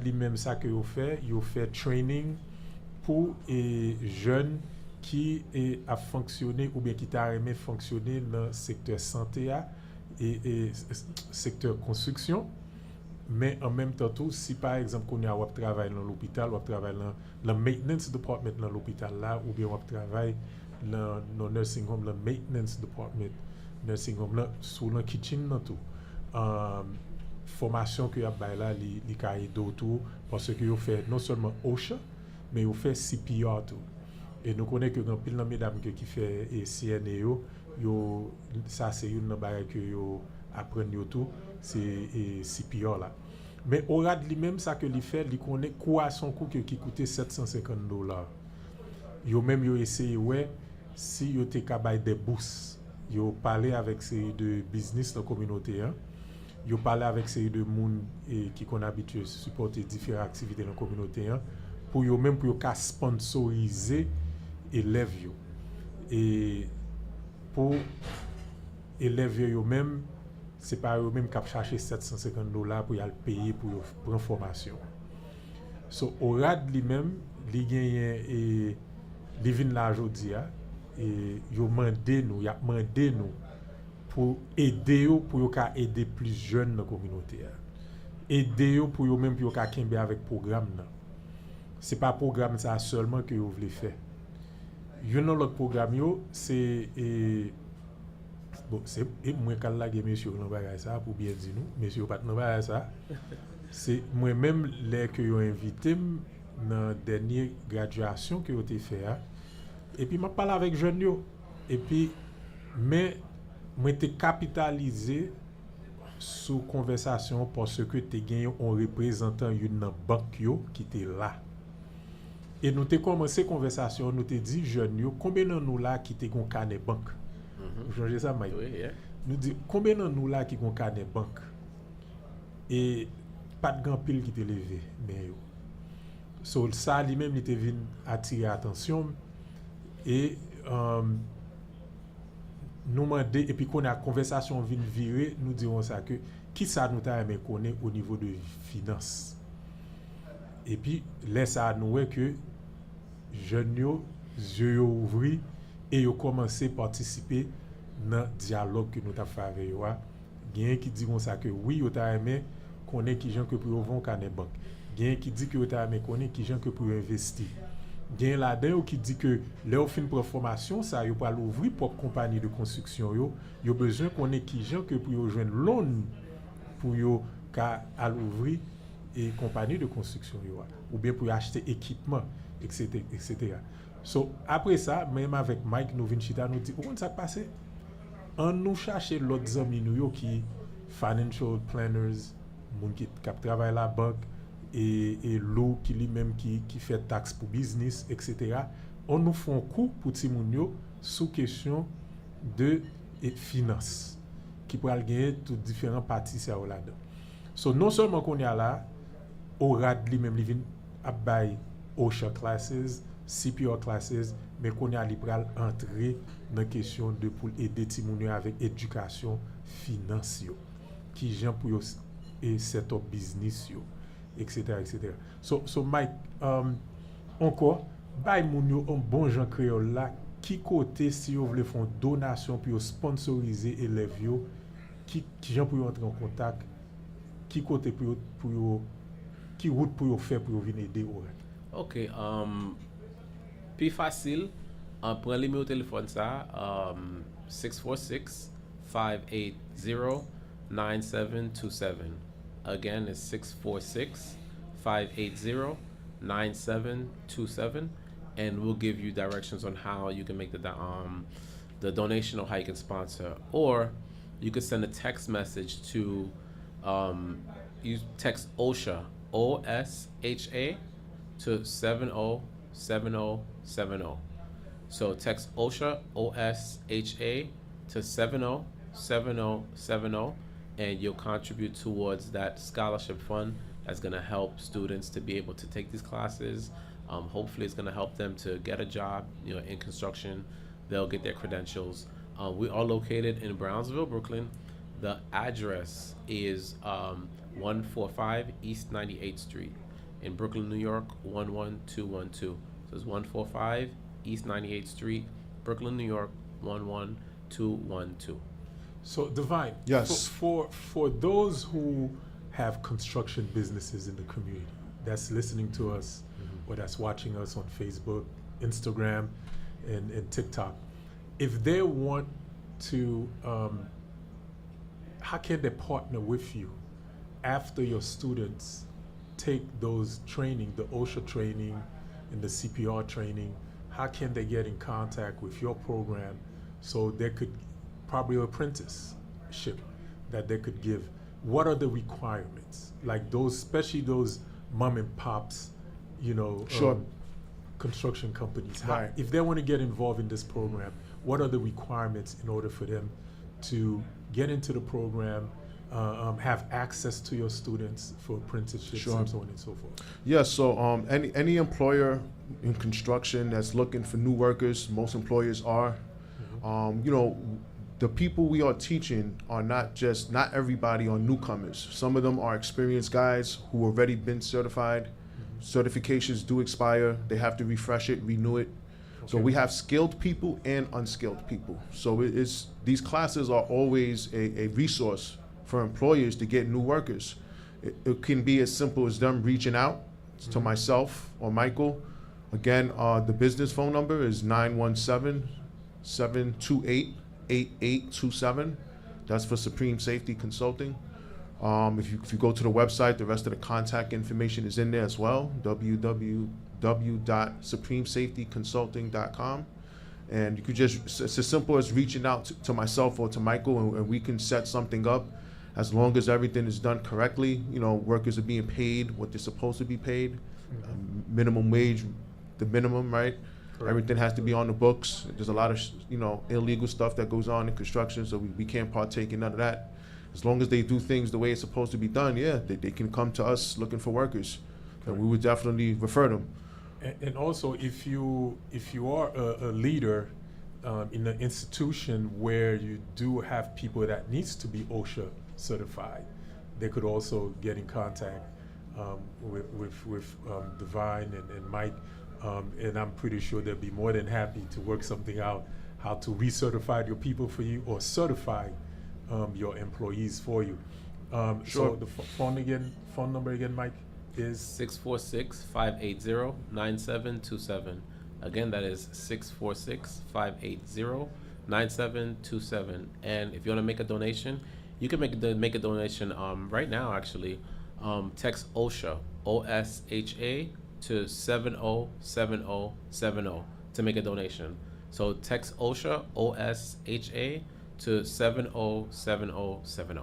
lui-même ça que vous fait training pour jeunes qui a fonctionné ou bien qui t'a aimé fonctionner dans le secteur santé et secteur construction. Mais en même temps tout, si par exemple qu'on a travaillé dans l'hôpital, on travaille dans le maintenance department dans l'hôpital là, ou bien on travaille dans le nursing home, le maintenance department, nursing home là, sous le kitchen là tout. Formation que y a là, li cahier d'auto parce que yo fait non seulement OSHA, mais yo fait CPR tout. Et nous connaissons que grand pile de mesdames qui fait CNEO, yo ça c'est une bagage que yo apprendre tout, c'est CPR là. Mais ORAD lui-même ça que lui fait, il connaît quoi son coût qui coûtait $750. Yo même yo essayé ouais si yo te capable des bourses. Yo parler avec ces de business dans communauté hein. Yo parler avec ces de monde qui qu'on habitué supporter différentes activités dans communauté hein, pour yo même pour yo ka sponsoriser élèves yo. Et pour élèves yo même c'est pas eux même qui chercher $750 pour y aller payer pour prendre formation. So ORAD lui-même li gagne et li vinn là aujourd'hui et yo mandé nous pour aider yo pour yo ka aider plus jeunes dans communauté. Aider yo pour yo même pour yo ka kembe avec programme là. C'est pas programme ça seulement que yo voulez faire. Yo dans l'autre programme yo c'est bon, c'est moi qui l'a monsieur dans bagage ça pour bien dire nous, monsieur pas dans bagage ça. C'est moi même les que yo invité dans dernière graduation que yo té fait et puis m'a parlé avec jeunes yo et puis mais moi t'ai capitalisé sous conversation parce que t'es gagné un représentant une banque yo qui était là. Et nous t'ai commencé conversation, nous t'ai dit jeunes yo combien de nous là qui t'ai gon carnet banque. Vous changez ça Mike. Oui, yeah. Nous dit combien de nous là qui gon carnet banque. Et pas de grand pile qui t'est levé mais so ça lui-même il était venu attirer attention et nous demander et puis qu'on a conversation vient virer nous dirons ça que qui ça nous t'a aimé connaître au niveau de finance et puis laisse ça nous que jeunes yo yeux ouvri et yo commencé participer dans dialogue que nous t'a fait avec yo gain qui diront ça que oui yo t'a aimé connaît qui gens que pour vont canet banque gain qui dit que yo t'a aimé connaît qui gens que pour investir gain là-dedans qui dit que leur fin pour formation ça yo pas l'ouvrir propre compagnie de construction yo besoin connaît qui gens que pour yo joindre loan pour yo ka à l'ouvrir et compagnie de construction yo ou bien pour acheter équipement etc. So après ça même avec Mike nous vinn chita nous dit comment ça passé on nous chercher l'autre amis nous yo qui financial planners moun qui travaille la banque et l'eau qui lui-même qui fait taxe pour business etc. On nous font cours pour ti moun yo sous question de finance qui pourra gagner toutes différentes parties ça là-dedans. So non seulement qu'on y a là au rad lui-même li vinn a bay OSHA classes, CPR classes mais qu'on y a li pral entrer dans question de pour aider ti moun yo avec éducation financière qui gens pour yo et set up business yo etc. So Mike encore bay moun yo un bon Jean créole là qui côté si vous voulez faire donation pour sponsoriser élèves yo qui gens pour entrer en contact qui côté pour qui route pour faire pour venir aider OK plus facile prend le numéro de téléphone ça 646 580 9727. Again, it's 646-580-9727, and we'll give you directions on how you can make the donation or how you can sponsor. Or you can send a text message to you text OSHA OSHA to 707070. So text OSHA OSHA to 707070. And you'll contribute towards that scholarship fund that's going to help students to be able to take these classes. Hopefully it's going to help them to get a job, in construction. They'll get their credentials. We are located in Brownsville, Brooklyn. The address is 145 East 98th Street in Brooklyn, New York, 11212. So it's 145 East 98th Street, Brooklyn, New York, 11212. So Divine, yes, for those who have construction businesses in the community that's listening to us or that's watching us on Facebook, Instagram, and TikTok, if they want to, how can they partner with you after your students take those training, the OSHA training and the CPR training? How can they get in contact with your program so they could probably apprenticeship that they could give? What are the requirements? Like those, especially those mom and pops, sure. Construction companies. Right. If they want to get involved in this program, what are the requirements in order for them to get into the program, have access to your students for apprenticeships Sure. and so on and so forth? Yeah, so any employer in construction that's looking for new workers, most employers are. The people we are teaching are not everybody are newcomers. Some of them are experienced guys who already been certified. Certifications do expire. They have to refresh it, renew it. So we have skilled people and unskilled people. So these classes are always a resource for employers to get new workers. It can be as simple as them reaching out to myself or Michael. Again, the business phone number is 917-728-8827. That's for Supreme Safety Consulting. If you go to the website, the rest of the contact information is in there as well, www.supremesafetyconsulting.com. And you could just, it's as simple as reaching out to myself or to Michael, and we can set something up. As long as everything is done correctly, you know, workers are being paid what they're supposed to be paid, minimum wage, the minimum, right? Correct. Everything has to be on the books. There's a lot of, you know, illegal stuff that goes on in construction, so we can't partake in none of that. As long as they do things the way it's supposed to be done, yeah, they can come to us looking for workers, and we would definitely refer them. And also, if you are a leader in an institution where you do have people that needs to be OSHA certified, they could also get in contact with Divine and Mike, and I'm pretty sure they'll be more than happy to work something out, how to recertify your people for you or certify your employees for you. Sure. So the phone number again, Mike, is 646-580-9727. Again, that is 646-580-9727. And if you want to make a donation, you can make a donation right now, actually. Text OSHA, OSHA, to 707070 to make a donation. So text OSHA, OSHA, to 707070.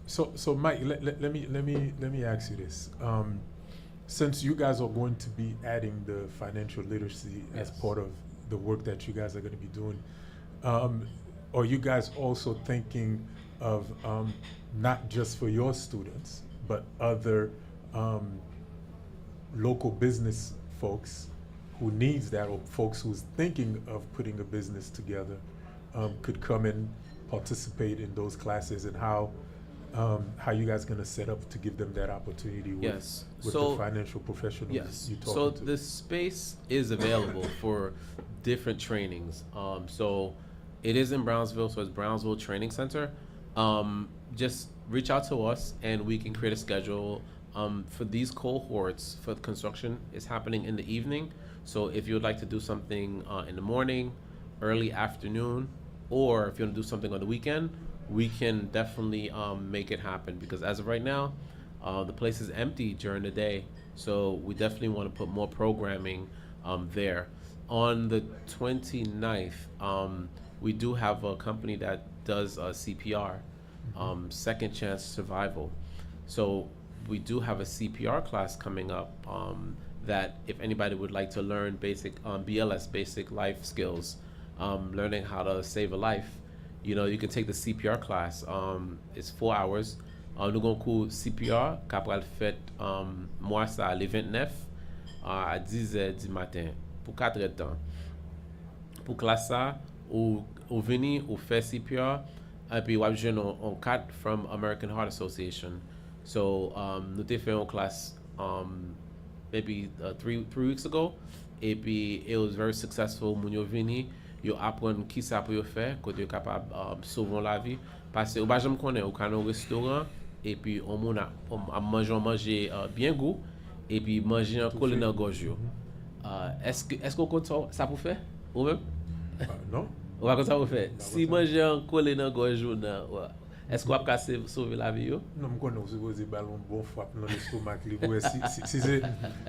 So Mike, let me ask you this. Since you guys are going to be adding the financial literacy as part of the work that you guys are going to be doing, are you guys also thinking of not just for your students, but other local business folks who needs that, or folks who's thinking of putting a business together, could come and participate in those classes, and how you guys going to set up to give them that opportunity with the financial professionals you talk to? So the space is available for different trainings. So it is in Brownsville, so it's Brownsville Training Center. Just reach out to us and we can create a schedule. For these cohorts for the construction is happening in the evening. So if you would like to do something in the morning, early afternoon, or if you want to do something on the weekend, we can definitely make it happen, because as of right now, the place is empty during the day. So we definitely want to put more programming there. On the 29th, we do have a company that does CPR, Second Chance Survival. So we do have a CPR class coming up that if anybody would like to learn basic BLS, basic life skills, learning how to save a life, you know, you can take the CPR class. It's 4 hours. Nous avons cours CPR qui va fait moi ça le 29 à 10h du matin pour 4 heures de temps. Pour classe ça, ou venir ou faire CPR, et puis on joue un cadre from American Heart Association. So nous avons fait une classe maybe 3 weeks ago, et puis it was very successful. Moun yo vini, yo apprend qui ça peut faire, côté yo capable sauver la vie. Parce que ou pas jamais connaît, ou quand au restaurant, et puis on manger bien goût, et puis manger un coller dans gorge yo. Est-ce qu'on compte ça pour faire ou même? Non. On va comme ça pour faire. Si manger un coller dans gorge yo, est-ce qu'on va sauver la vie yo? Non, je connais supposé ballon bon frappe dans l'estomac libre. Si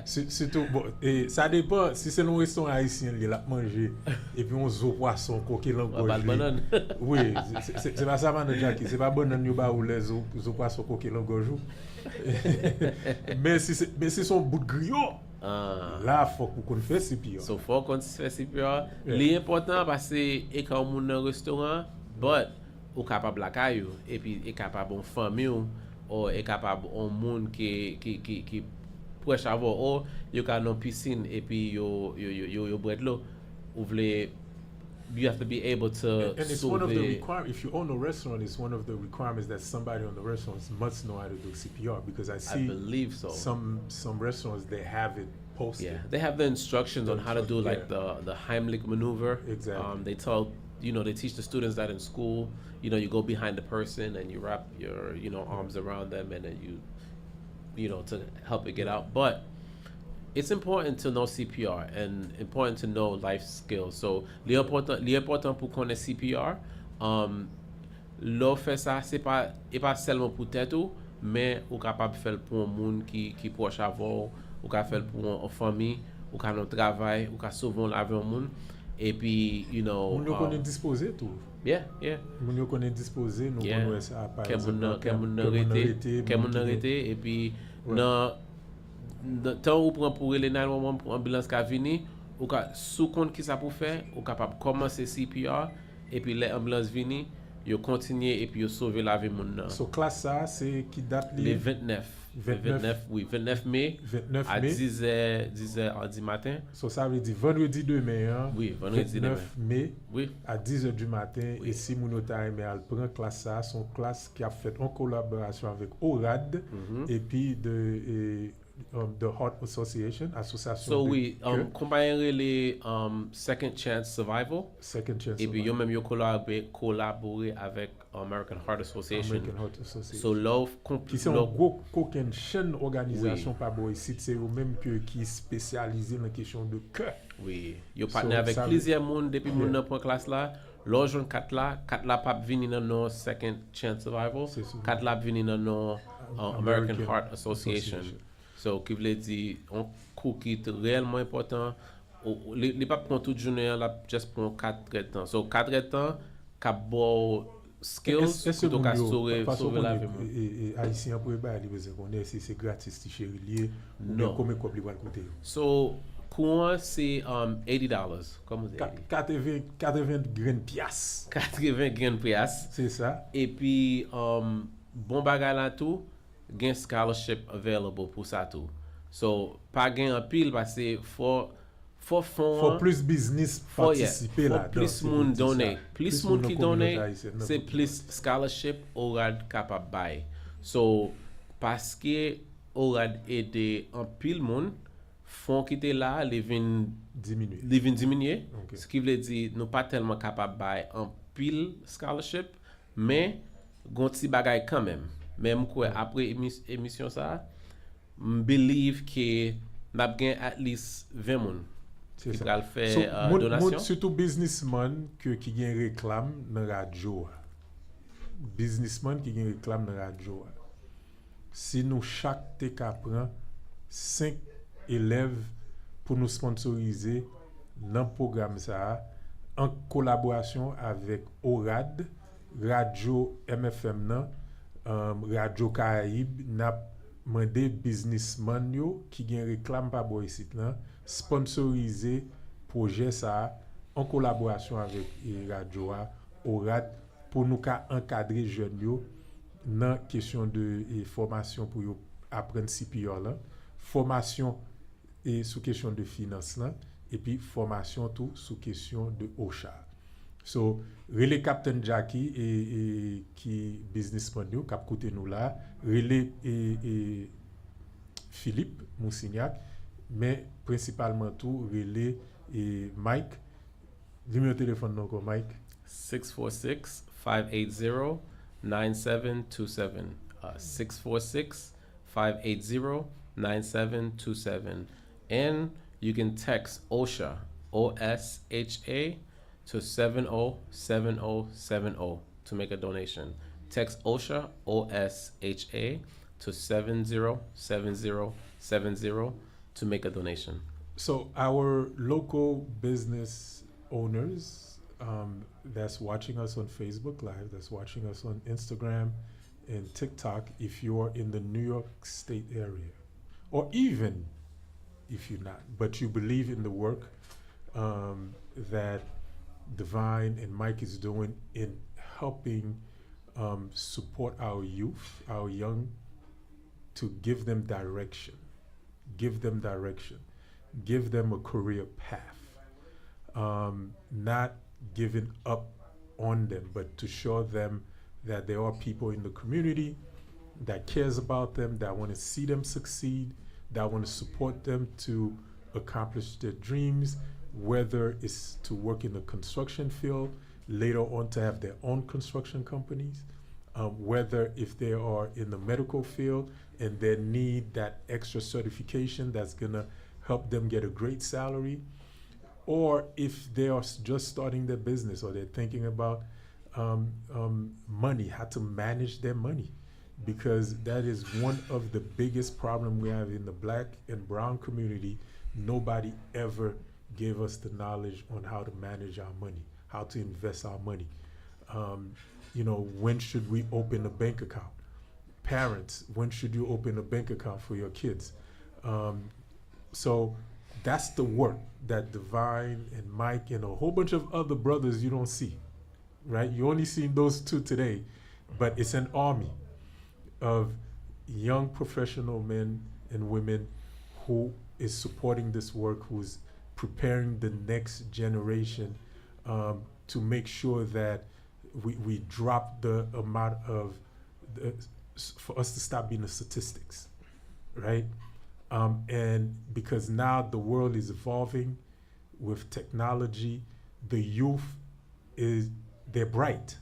c'est surtout bon, et ça dépend si c'est un restaurant haïtien il a manger et puis on zo poisson coquille dans gorge. Oui, c'est pas ça man Jackie, c'est pas banane yo ba ou les zo poisson coquille dans gorge. Mais si son bout de griot, là faut qu'on fasse CPR. So faut qu'on fasse CPR. L'important parce que et quand on dans restaurant, but ou capable la caillou et puis est capable en famille ou est capable en monde qui proche avoir ou yo ka dans piscine et puis yo boire de l'eau, ou voulez, you have to be able to. And it's one of the requirements. If you own a restaurant, it's one of the requirements that somebody on the restaurant must know how to do CPR, because I believe so. Some restaurants they have it posted. Yeah, they have the instructions on how to do like the Heimlich maneuver. Exactly. They they teach the students that in school. You know, you go behind the person and you wrap your arms around them, and then you to help it get out. But it's important to know CPR and important to know life skills. So, l'important pour connaître CPR, l'on fait ça, c'est pas seulement pour tête ou, mais ou capable de faire pour un monde qui proche avant, ou capable faire pour une famille, ou capable de travail, ou capable sauver la vie au monde. Et puis, you know, Moun yo konnen disposer tout. yeah. Moun yo konnen disposer, nous Yeah. konnen ça par Ke moun nan exemple. rete, et puis nan temps ou prend pour les 911 pour ambulance ka vini, ou ka sous compte qui ça pour faire, ou capable commencer CPR, et puis les ambulances vini, yo continuer et puis yo sauver la vie moun nan. So classe ça c'est qui date Les 29 mai 29 à mai 10h du matin. So ça veut dire vendredi 2 mai hein. Oui, vendredi 29 mai Oui. à 10h du matin et si moun yo ta aimé al prend classe ça, son classe qui a fait en collaboration avec ORAD et puis de the Heart Association, association. So de oui, cœur. comparé les Second Chance Survival. Second Chance. Et puis yo même yo collaboré avec American Heart Association. American Heart Association. So love Qui c'est un gros qu'aucune chaîne organisation pas boy ici, c'est eux même que qui spécialisé dans la question de cœur. Oui, yo partenaire avec ça plusieurs monde depuis mon nan prend classe là. L'argent 4 là pas venir dans nos Second Chance Survival. 4 là venir dans nos American Heart Association. So qui veut dire un coup qui est réellement important. Les pas prendre toute journée là juste pour 4 temps. So 4 temps ka bo skills pour ka sauver la vie. Et haïtien pour ba li besoin connaître c'est gratis ti chéri lié. Non. Combien quoi li va coûter? So courant c'est $80 comme vous avez 80 graines piastres. 80 graines piastres. C'est ça. Et puis bon bagay là tout gain scholarship available pour ça tout. So pas gain en pile parce que faut plus business participer là. Plus moun donner. Plus moun qui donne, c'est plus scholarship ORAD capable buy. So parce que ORAD aide en pile moun fonds qui était là, les vinn diminuer. Okay. Ce qui veut dire nous pas tellement capable buy en pile scholarship, mais gon ti bagay quand même. Même quoi après émission ça, believe que n'a gain at least 20 moun. C'est qui ça. va faire donation. Surtout businessman qui gagne réclame dans radio. Businessman qui gagne réclame dans radio. Si nous chaque te prend 5 élèves pour nous sponsoriser dans le programme ça en collaboration avec ORAD, Radio Mfm Radio Caraïbe n'a mandé businessman yo qui gagne réclame pas boy site là sponsoriser projet ça en collaboration avec Radio ORAD pour nous encadrer jeunes yo dans question de formation pour yo apprendre CPR là, formation et sous question de finance là et puis formation tout sous question de OSHA. So, relais Captain Jackie et qui businessman yo k'ap koute nous là, relais et Philippe Moussignac, mais principalement tout relais et Mike. Dis-moi le téléphone donc Mike. 646-580-9727. 646-580-9727. And you can text OSHA, OSHA to 707070 to make a donation. Text OSHA, OSHA to 707070 to make a donation. So our local business owners that's watching us on Facebook Live, that's watching us on Instagram and TikTok, if you're in the New York State area, or even if you're not, but you believe in the work that Divine and Mike is doing in helping support our youth, our young, to give them direction, give them a career path, not giving up on them, but to show them that there are people in the community that cares about them, that want to see them succeed, that want to support them to accomplish their dreams, whether it's to work in the construction field, later on to have their own construction companies, whether if they are in the medical field and they need that extra certification that's gonna help them get a great salary, or if they are just starting their business or they're thinking about money, how to manage their money, because that is one of the biggest problems we have in the Black and brown community. Nobody ever gave us the knowledge on how to manage our money, how to invest our money. When should we open a bank account? Parents, when should you open a bank account for your kids? So that's the work that Divine and Mike and a whole bunch of other brothers you don't see, right? You only seen those two today, but it's an army of young professional men and women who is supporting this work, who's preparing the next generation to make sure that we drop the amount of, for us to stop being the statistics, right? And because now the world is evolving with technology, the youth they're bright.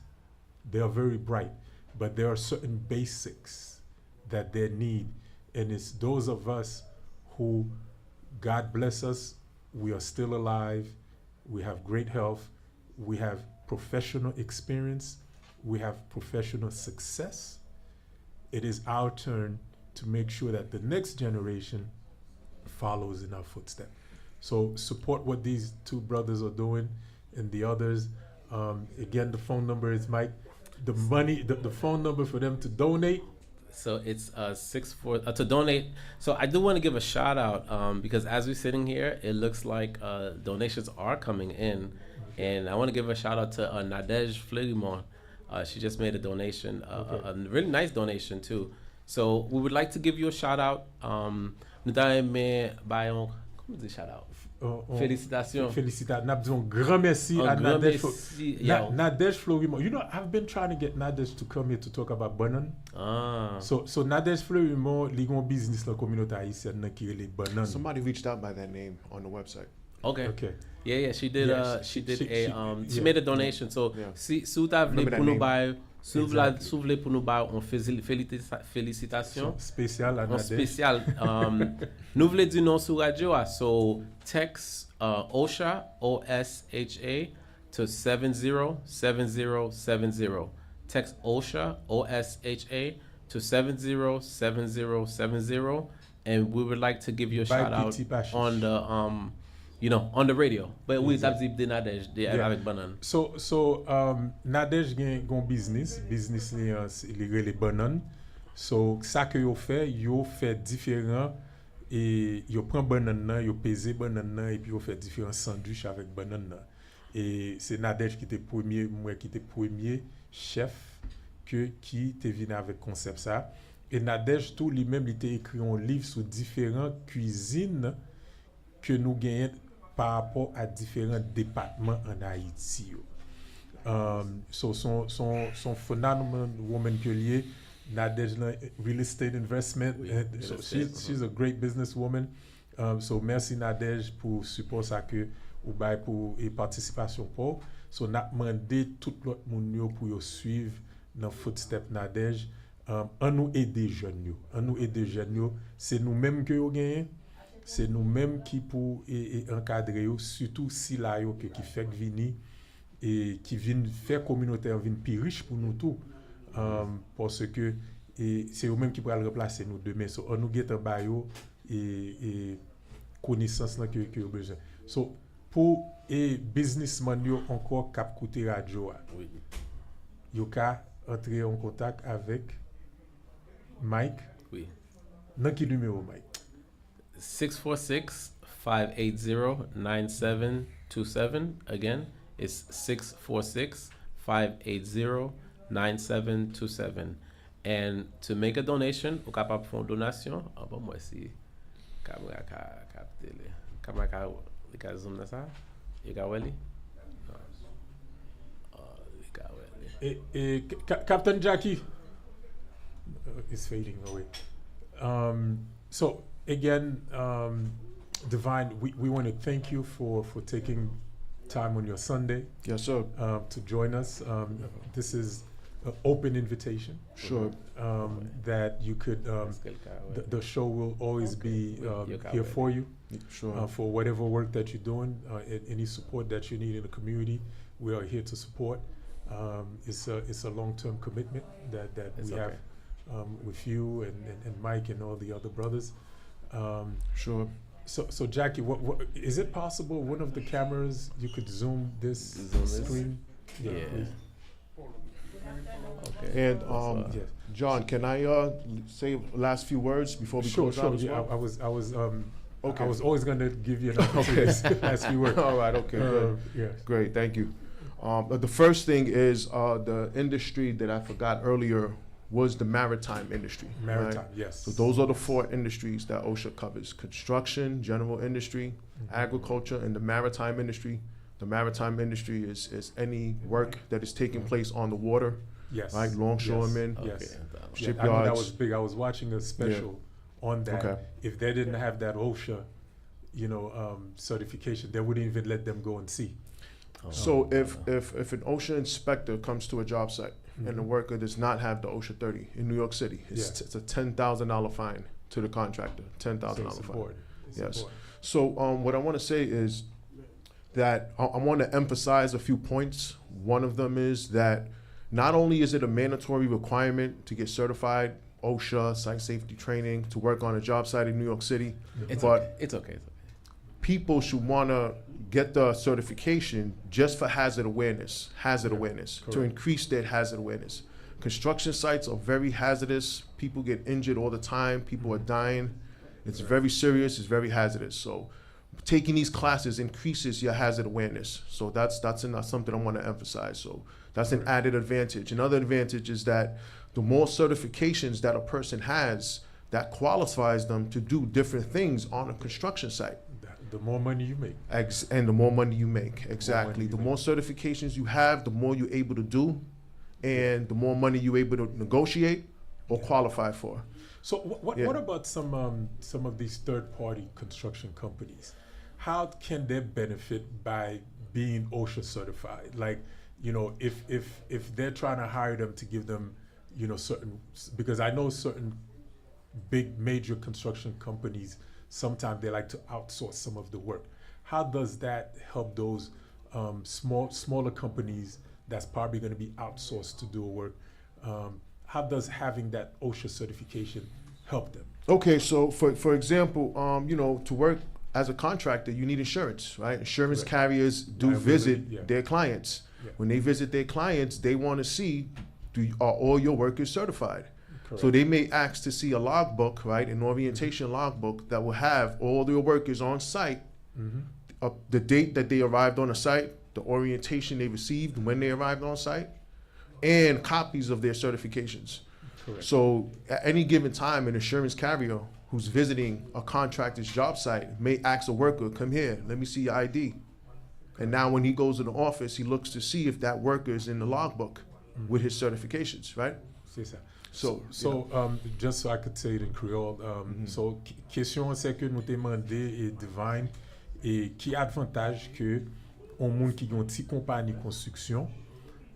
They are very bright, but there are certain basics that they need. And it's those of us who, God bless us, we are still alive, we have great health, we have professional experience, we have professional success. It is our turn to make sure that the next generation follows in our footsteps. So support what these two brothers are doing and the others. Again, the phone number is Mike. The phone number for them to donate. So it's 64 to donate. So I do want to give a shout out because as we're sitting here, it looks like donations are coming in, and I want to give a shout out to Nadej Flerimont. She just made a donation, a really nice donation too. So we would like to give you a shout out. Nous t'aimons bayon, comment dire shout out? Félicitations. Félicitations. Nous disons grand merci à Nadej. Nadej Florimont. You know, I've been trying to get Nadej to come here to talk about bananes. So Nadej Florimont, li gon business dans la communauté haïtienne nan ki rele bananes. Somebody reached out by that name on the website. Okay. Yeah, she did. She made a donation. So si vous voulez pour nous bailler, si vous voulez pour nous bailler, on félicitations. Spécial à Nadej. Spécial. Nous voulons dire non sur radio. So text OSHA OSHA to 707070. Text OSHA OSHA to 707070, and we would like to give you a shout out on the on the radio. But we have the Nadej avec banane. So Nadej gen gon business li rele banane. So ça que yo fait différent, et yo prend banane nan, yo pèse banane nan, et puis yo fait différents sandwich avec banane nan. Et c'est Nadej qui était premier chef qui te venu avec concept ça. Et Nadej tout lui-même il était écrit un livre sur différentes cuisines que nous gagnons par rapport à différents départements en Haïti. So son phenomenal woman que lié, Nadej real estate investment. So she's a great businesswoman. So merci Nadej pour support ça que ou bay pour et participation pour. So n'a demandé tout l'autre monde yo pour yo suivre dans footstep Nadej. On nous aider jeunes yo. C'est nous-mêmes que yo gagne. C'est nous-mêmes qui pour encadrer yo, surtout si là yo qui fait vini et qui vient faire communautaire vient plus riche pour nous tout, parce que c'est eux-mêmes qui pourra remplacer nous demain. So on nous get en ba yo et connaissance là que yo besoin. So pour businessman yo encore cap côté radio, oui, yo ka entrer en contact avec Mike. Oui. Dans qui numéro Mike? 646-580-9727. Again, it's 646-580-9727. And to make a donation, ou capable faire une donation, bon moi si caméra capter les caméra ka zoom dans ça, you got welly? Captain Jackie is fading away. So again, Divine, we want to thank you for taking time on your Sunday. Yes, sir. To join us. This is an open invitation. Sure. That you could, the show will always be here for you. Sure. For whatever work that you're doing, any support that you need in the community, we are here to support. It's a long-term commitment that we have with you and Mike and all the other brothers. Sure. So Jackie, what is it possible one of the cameras you could zoom this screen? Yeah. Please. Okay. And Yes. John, can I say last few words before we Sure, close out as yeah, well? I was always going to give you an opportunity to ask you work. All right, okay, good. Yes. Great, thank you. The first thing is the industry that I forgot earlier was the maritime industry. Maritime, right? yes. So those are the 4 industries that OSHA covers: construction, general industry, agriculture, and the maritime industry. The maritime industry is any work that is taking place on the water, Yes. right? Longshoremen, Yes. Okay. Yeah, I know that shipyards. was big. I was watching a special on that. Okay. If they didn't have that OSHA, certification, they wouldn't even let them go and see. So if an OSHA inspector comes to a job site and the worker does not have the OSHA 30 in New York City, it's a $10,000 fine to the contractor. $10,000 So it's fine. important. It's Yes. important. So what I want to say is that I want to emphasize a few points. One of them is that not only is it a mandatory requirement to get certified OSHA, site safety training, to work on a job site in New York City, It's but okay. It's okay. people should want to get the certification just for hazard awareness, to correct. increase their hazard awareness. Construction sites are very hazardous. People get injured all the time. People are dying. It's very serious. It's very hazardous. So taking these classes increases your hazard awareness. So that's something I want to emphasize. So that's an added advantage. Another advantage is that the more certifications that a person has, that qualifies them to do different things on a construction site. The more money you make. And the more money you make, exactly. you The make. more certifications you have, the more you're able to do, and the more money you're able to negotiate or qualify for. So what about some of these third-party construction companies? How can they benefit by being OSHA certified? Like, if they're trying to hire them to give them, certain, because I know certain big major construction companies, sometimes they like to outsource some of the work. How does that help those smaller companies that's probably going to be outsourced to do work? How does having that OSHA certification help them? Okay, so for example, to work as a contractor, you need insurance, right? Insurance Right. carriers do Liability, visit yeah. their clients. Yeah. When they visit their clients, they want to see, are all your workers certified? So Correct. they may ask to see a logbook, right, an orientation logbook that will have all their workers on site, the date that they arrived on the site, the orientation they received when they arrived on site, and copies of their certifications. Correct. So at any given time, an insurance carrier who's visiting a contractor's job site may ask a worker, come here, let me see your ID. And now when he goes to the office, he looks to see if that worker is in the logbook with his certifications, right? C'est ça. So, Just so I could say it in Creole, so question c'est que nous demandé et Divine et qui avantage que on monde qui ont petit compagnie construction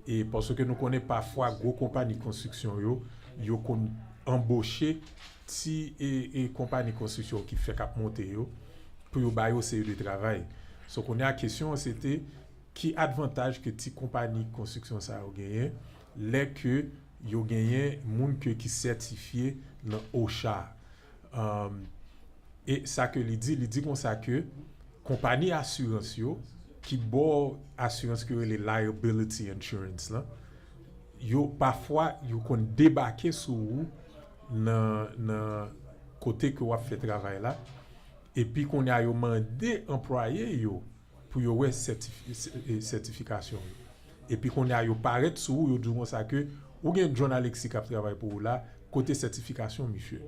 et parce que nous connaît parfois gros compagnie construction yo kon embaucher ti et compagnie construction qui fait cap monter yo pour yo bailler au série de travail. So qu'on a question c'était qui avantage que ti compagnie construction ça a gagné les que yo gagné moun que qui certifié dans OSHA. Et ça que li dit comme ça que compagnie assurance yo qui bo assurance que les liability insurance là yo parfois yo kon débarquer sur ou dans côté que ou a fait travail là et puis qu'on a yo mandé employé yo pour yo ouais certification et puis qu'on a yo paraître sur ou yo dit comme ça que ou gen John Alexis qui travaille pour ou là côté certification monsieur.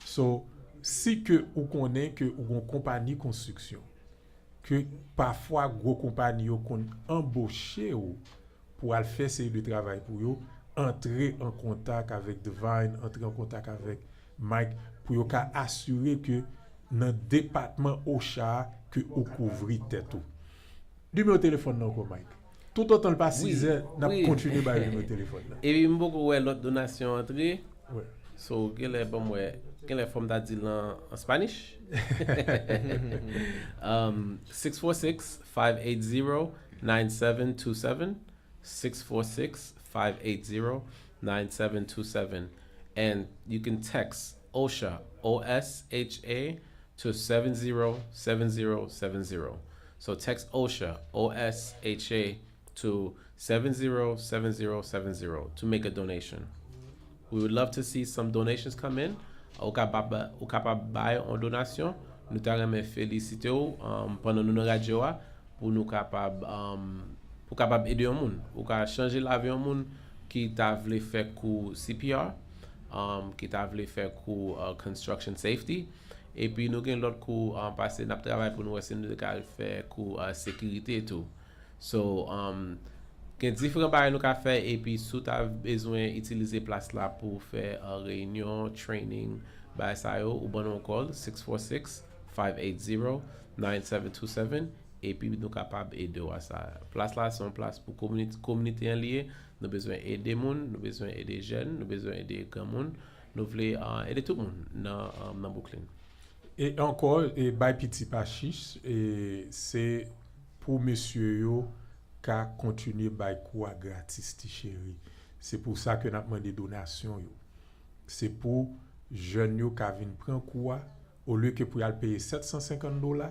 So si que ou connaît que ou une compagnie construction que parfois gros compagnie yo kon embaucher ou pour aller faire série de travail pour yo entrer en contact avec Divine, entrer en contact avec Mike pour yo ka assurer que dans département OSHA que ou couvrir tête tout. Numéro téléphone non ko Mike. Tout autant le pas 6 heures, n'a continuer par le numéro téléphone là. Et puis beaucoup ouais l'autre donation entrée. Ouais. So quelle est bon ouais quelle est forme d'adil en Spanish? 646-580-9727 646-580-9727 and you can text OSHA OSHA to 707070. So text OSHA, OSHA, to 707070 to make a donation. We would love to see some donations come in. Ou capable bailler en donation. Nous t'aimerais féliciter pendant nous radio pour nous capable aider un monde ou changer la vie un monde qui t'a voulu faire cours CPR, qui t'a voulu faire cours construction safety, et puis nous avons l'autre cours passer notre travail pour nous essayer de faire cours sécurité et tout. So il y a différents choses nous avons faire, et puis si tu as besoin d'utiliser place là pour faire une réunion, training, bah ça yo ou bon on call 646-580-9727, et puis nous capables d'aider à ça. Place là c'est une place pour communauté en lié. Nous besoin aider monde, nous besoin aider jeunes, nous besoin aider grand monde, nous voulons aider tout le monde dans Brooklyn. Et encore et by petit pachiche, et c'est pour monsieur yo qu'a continuer by quoi gratis ti chéri. C'est pour ça que n'a demandé donation yo. C'est pour jeunes yo qu'a vinn prend quoi au lieu que pour y payer $750,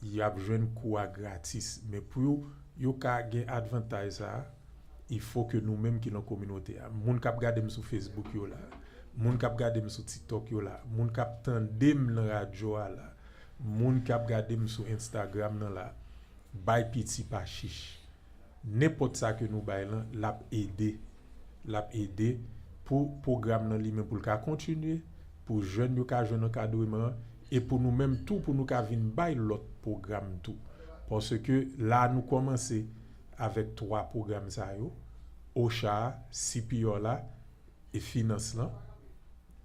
il a besoin quoi gratis. Mais pour yo qu'a gain avantage ça, il faut que nous-mêmes qui dans communauté, moun k'ap gade sur Facebook yo là, moun k'ap gade sur TikTok yo là, moun k'ap tandem dans radio là, moun k'ap gade sur Instagram nan là, bay piti pa chiche. N'importe ça que nous bay là, l'a aider pour programme nan li men pour le continuer, pour jeunes yo ka joindre encadrement, et pour nous même tout pour nous ka vinn bay l'autre programme tout. Parce que là nous commencer avec 3 programmes ça yo, OSHA, CPR là et finance là,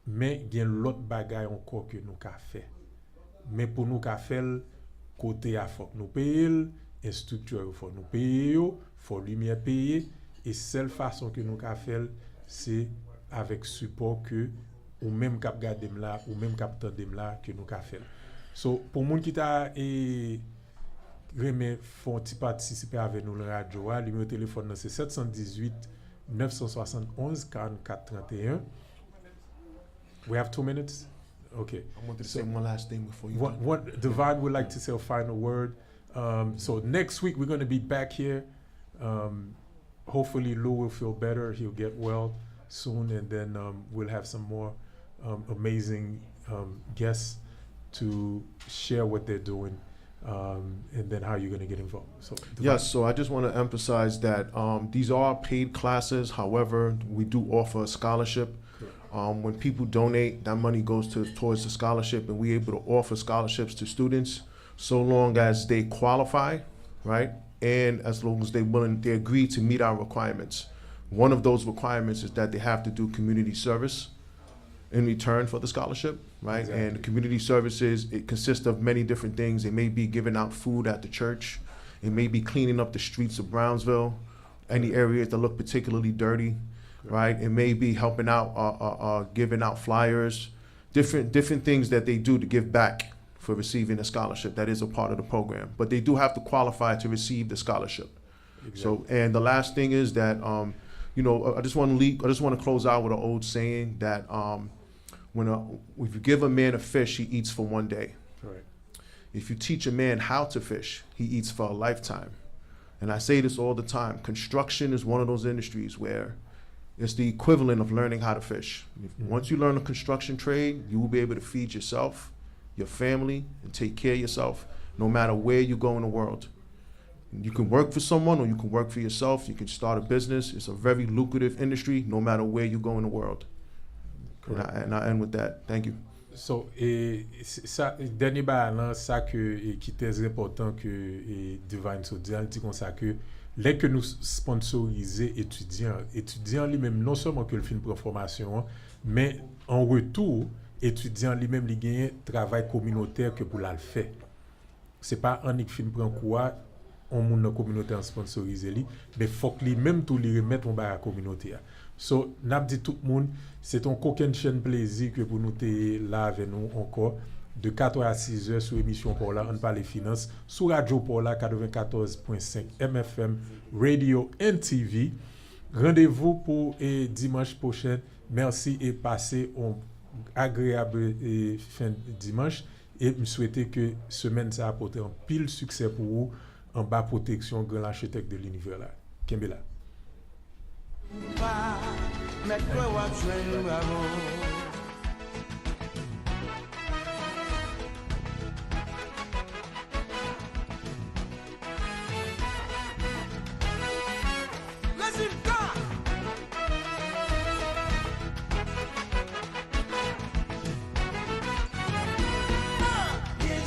mais il y a l'autre bagaille encore que nous ka fait. Mais pour nous ka faire côté à faut nous payer, instructeur faut nous payer, faut lumière payer, et seule façon que nous ka faire c'est avec support que ou même cap garder là ou même cap tandem là que nous ka faire. So pour moun qui t'a Remé font participer avec nous la radio. Le numéro de téléphone c'est 718 971 44 31. We have 2 minutes. Okay. I wanted to say one last thing before you. What Divine would like to say a final word. So next week we're going to be back here. Hopefully Lou will feel better. He'll get well soon, and then we'll have some more amazing guests to share what they're doing. And then how are you going to get involved? So yes, so I just want to emphasize that these are paid classes. However, we do offer a scholarship. When people donate, that money goes towards the scholarship, and we're able to offer scholarships to students so long as they qualify, right? And as long as they agree to meet our requirements. One of those requirements is that they have to do community service in return for the scholarship, right? Exactly. And community services, it consists of many different things. It may be giving out food at the church. It may be cleaning up the streets of Brownsville, any areas that look particularly dirty, right? It may be helping out, giving out flyers, different things that they do to give back for receiving a scholarship. That is a part of the program, but they do have to qualify to receive the scholarship. Exactly. So, and the last thing is that, I just want to close out with an old saying that if you give a man a fish, he eats for one day. Right. If you teach a man how to fish, he eats for a lifetime. And I say this all the time. Construction is one of those industries where it's the equivalent of learning how to fish. Once you learn a construction trade, you will be able to feed yourself, your family, and take care of yourself no matter where you go in the world. You can work for someone or you can work for yourself. You can start a business. It's a very lucrative industry no matter where you go in the world. And I end with that. Thank you. So, ça, dernier balan, ça qui est très important que Divine se dit comme ça que les que nous sponsoriser étudiants lui-même, non seulement que le film pour formation, mais en retour, étudiants lui-même, il gagne travail communautaire que pour la faire. C'est pas un film prend quoi, on moun dans communauté en sponsoriser lui, mais faut que lui-même tout lui remettre en bas à la communauté. So, n'a dit tout le monde, c'est un coquin chaîne plaisir que pour nous t'es là avec nous encore de 4h à 6h sur émission pour là on parle finances sur radio pour là 94.5 Mfm Radio Tv. Rendez-vous pour dimanche prochain. Merci et passez un agréable fin de dimanche et je souhaitais que semaine ça apporte un pile succès pour vous en bas protection grand architecte de l'univers là. Kembela. Mettre quoi,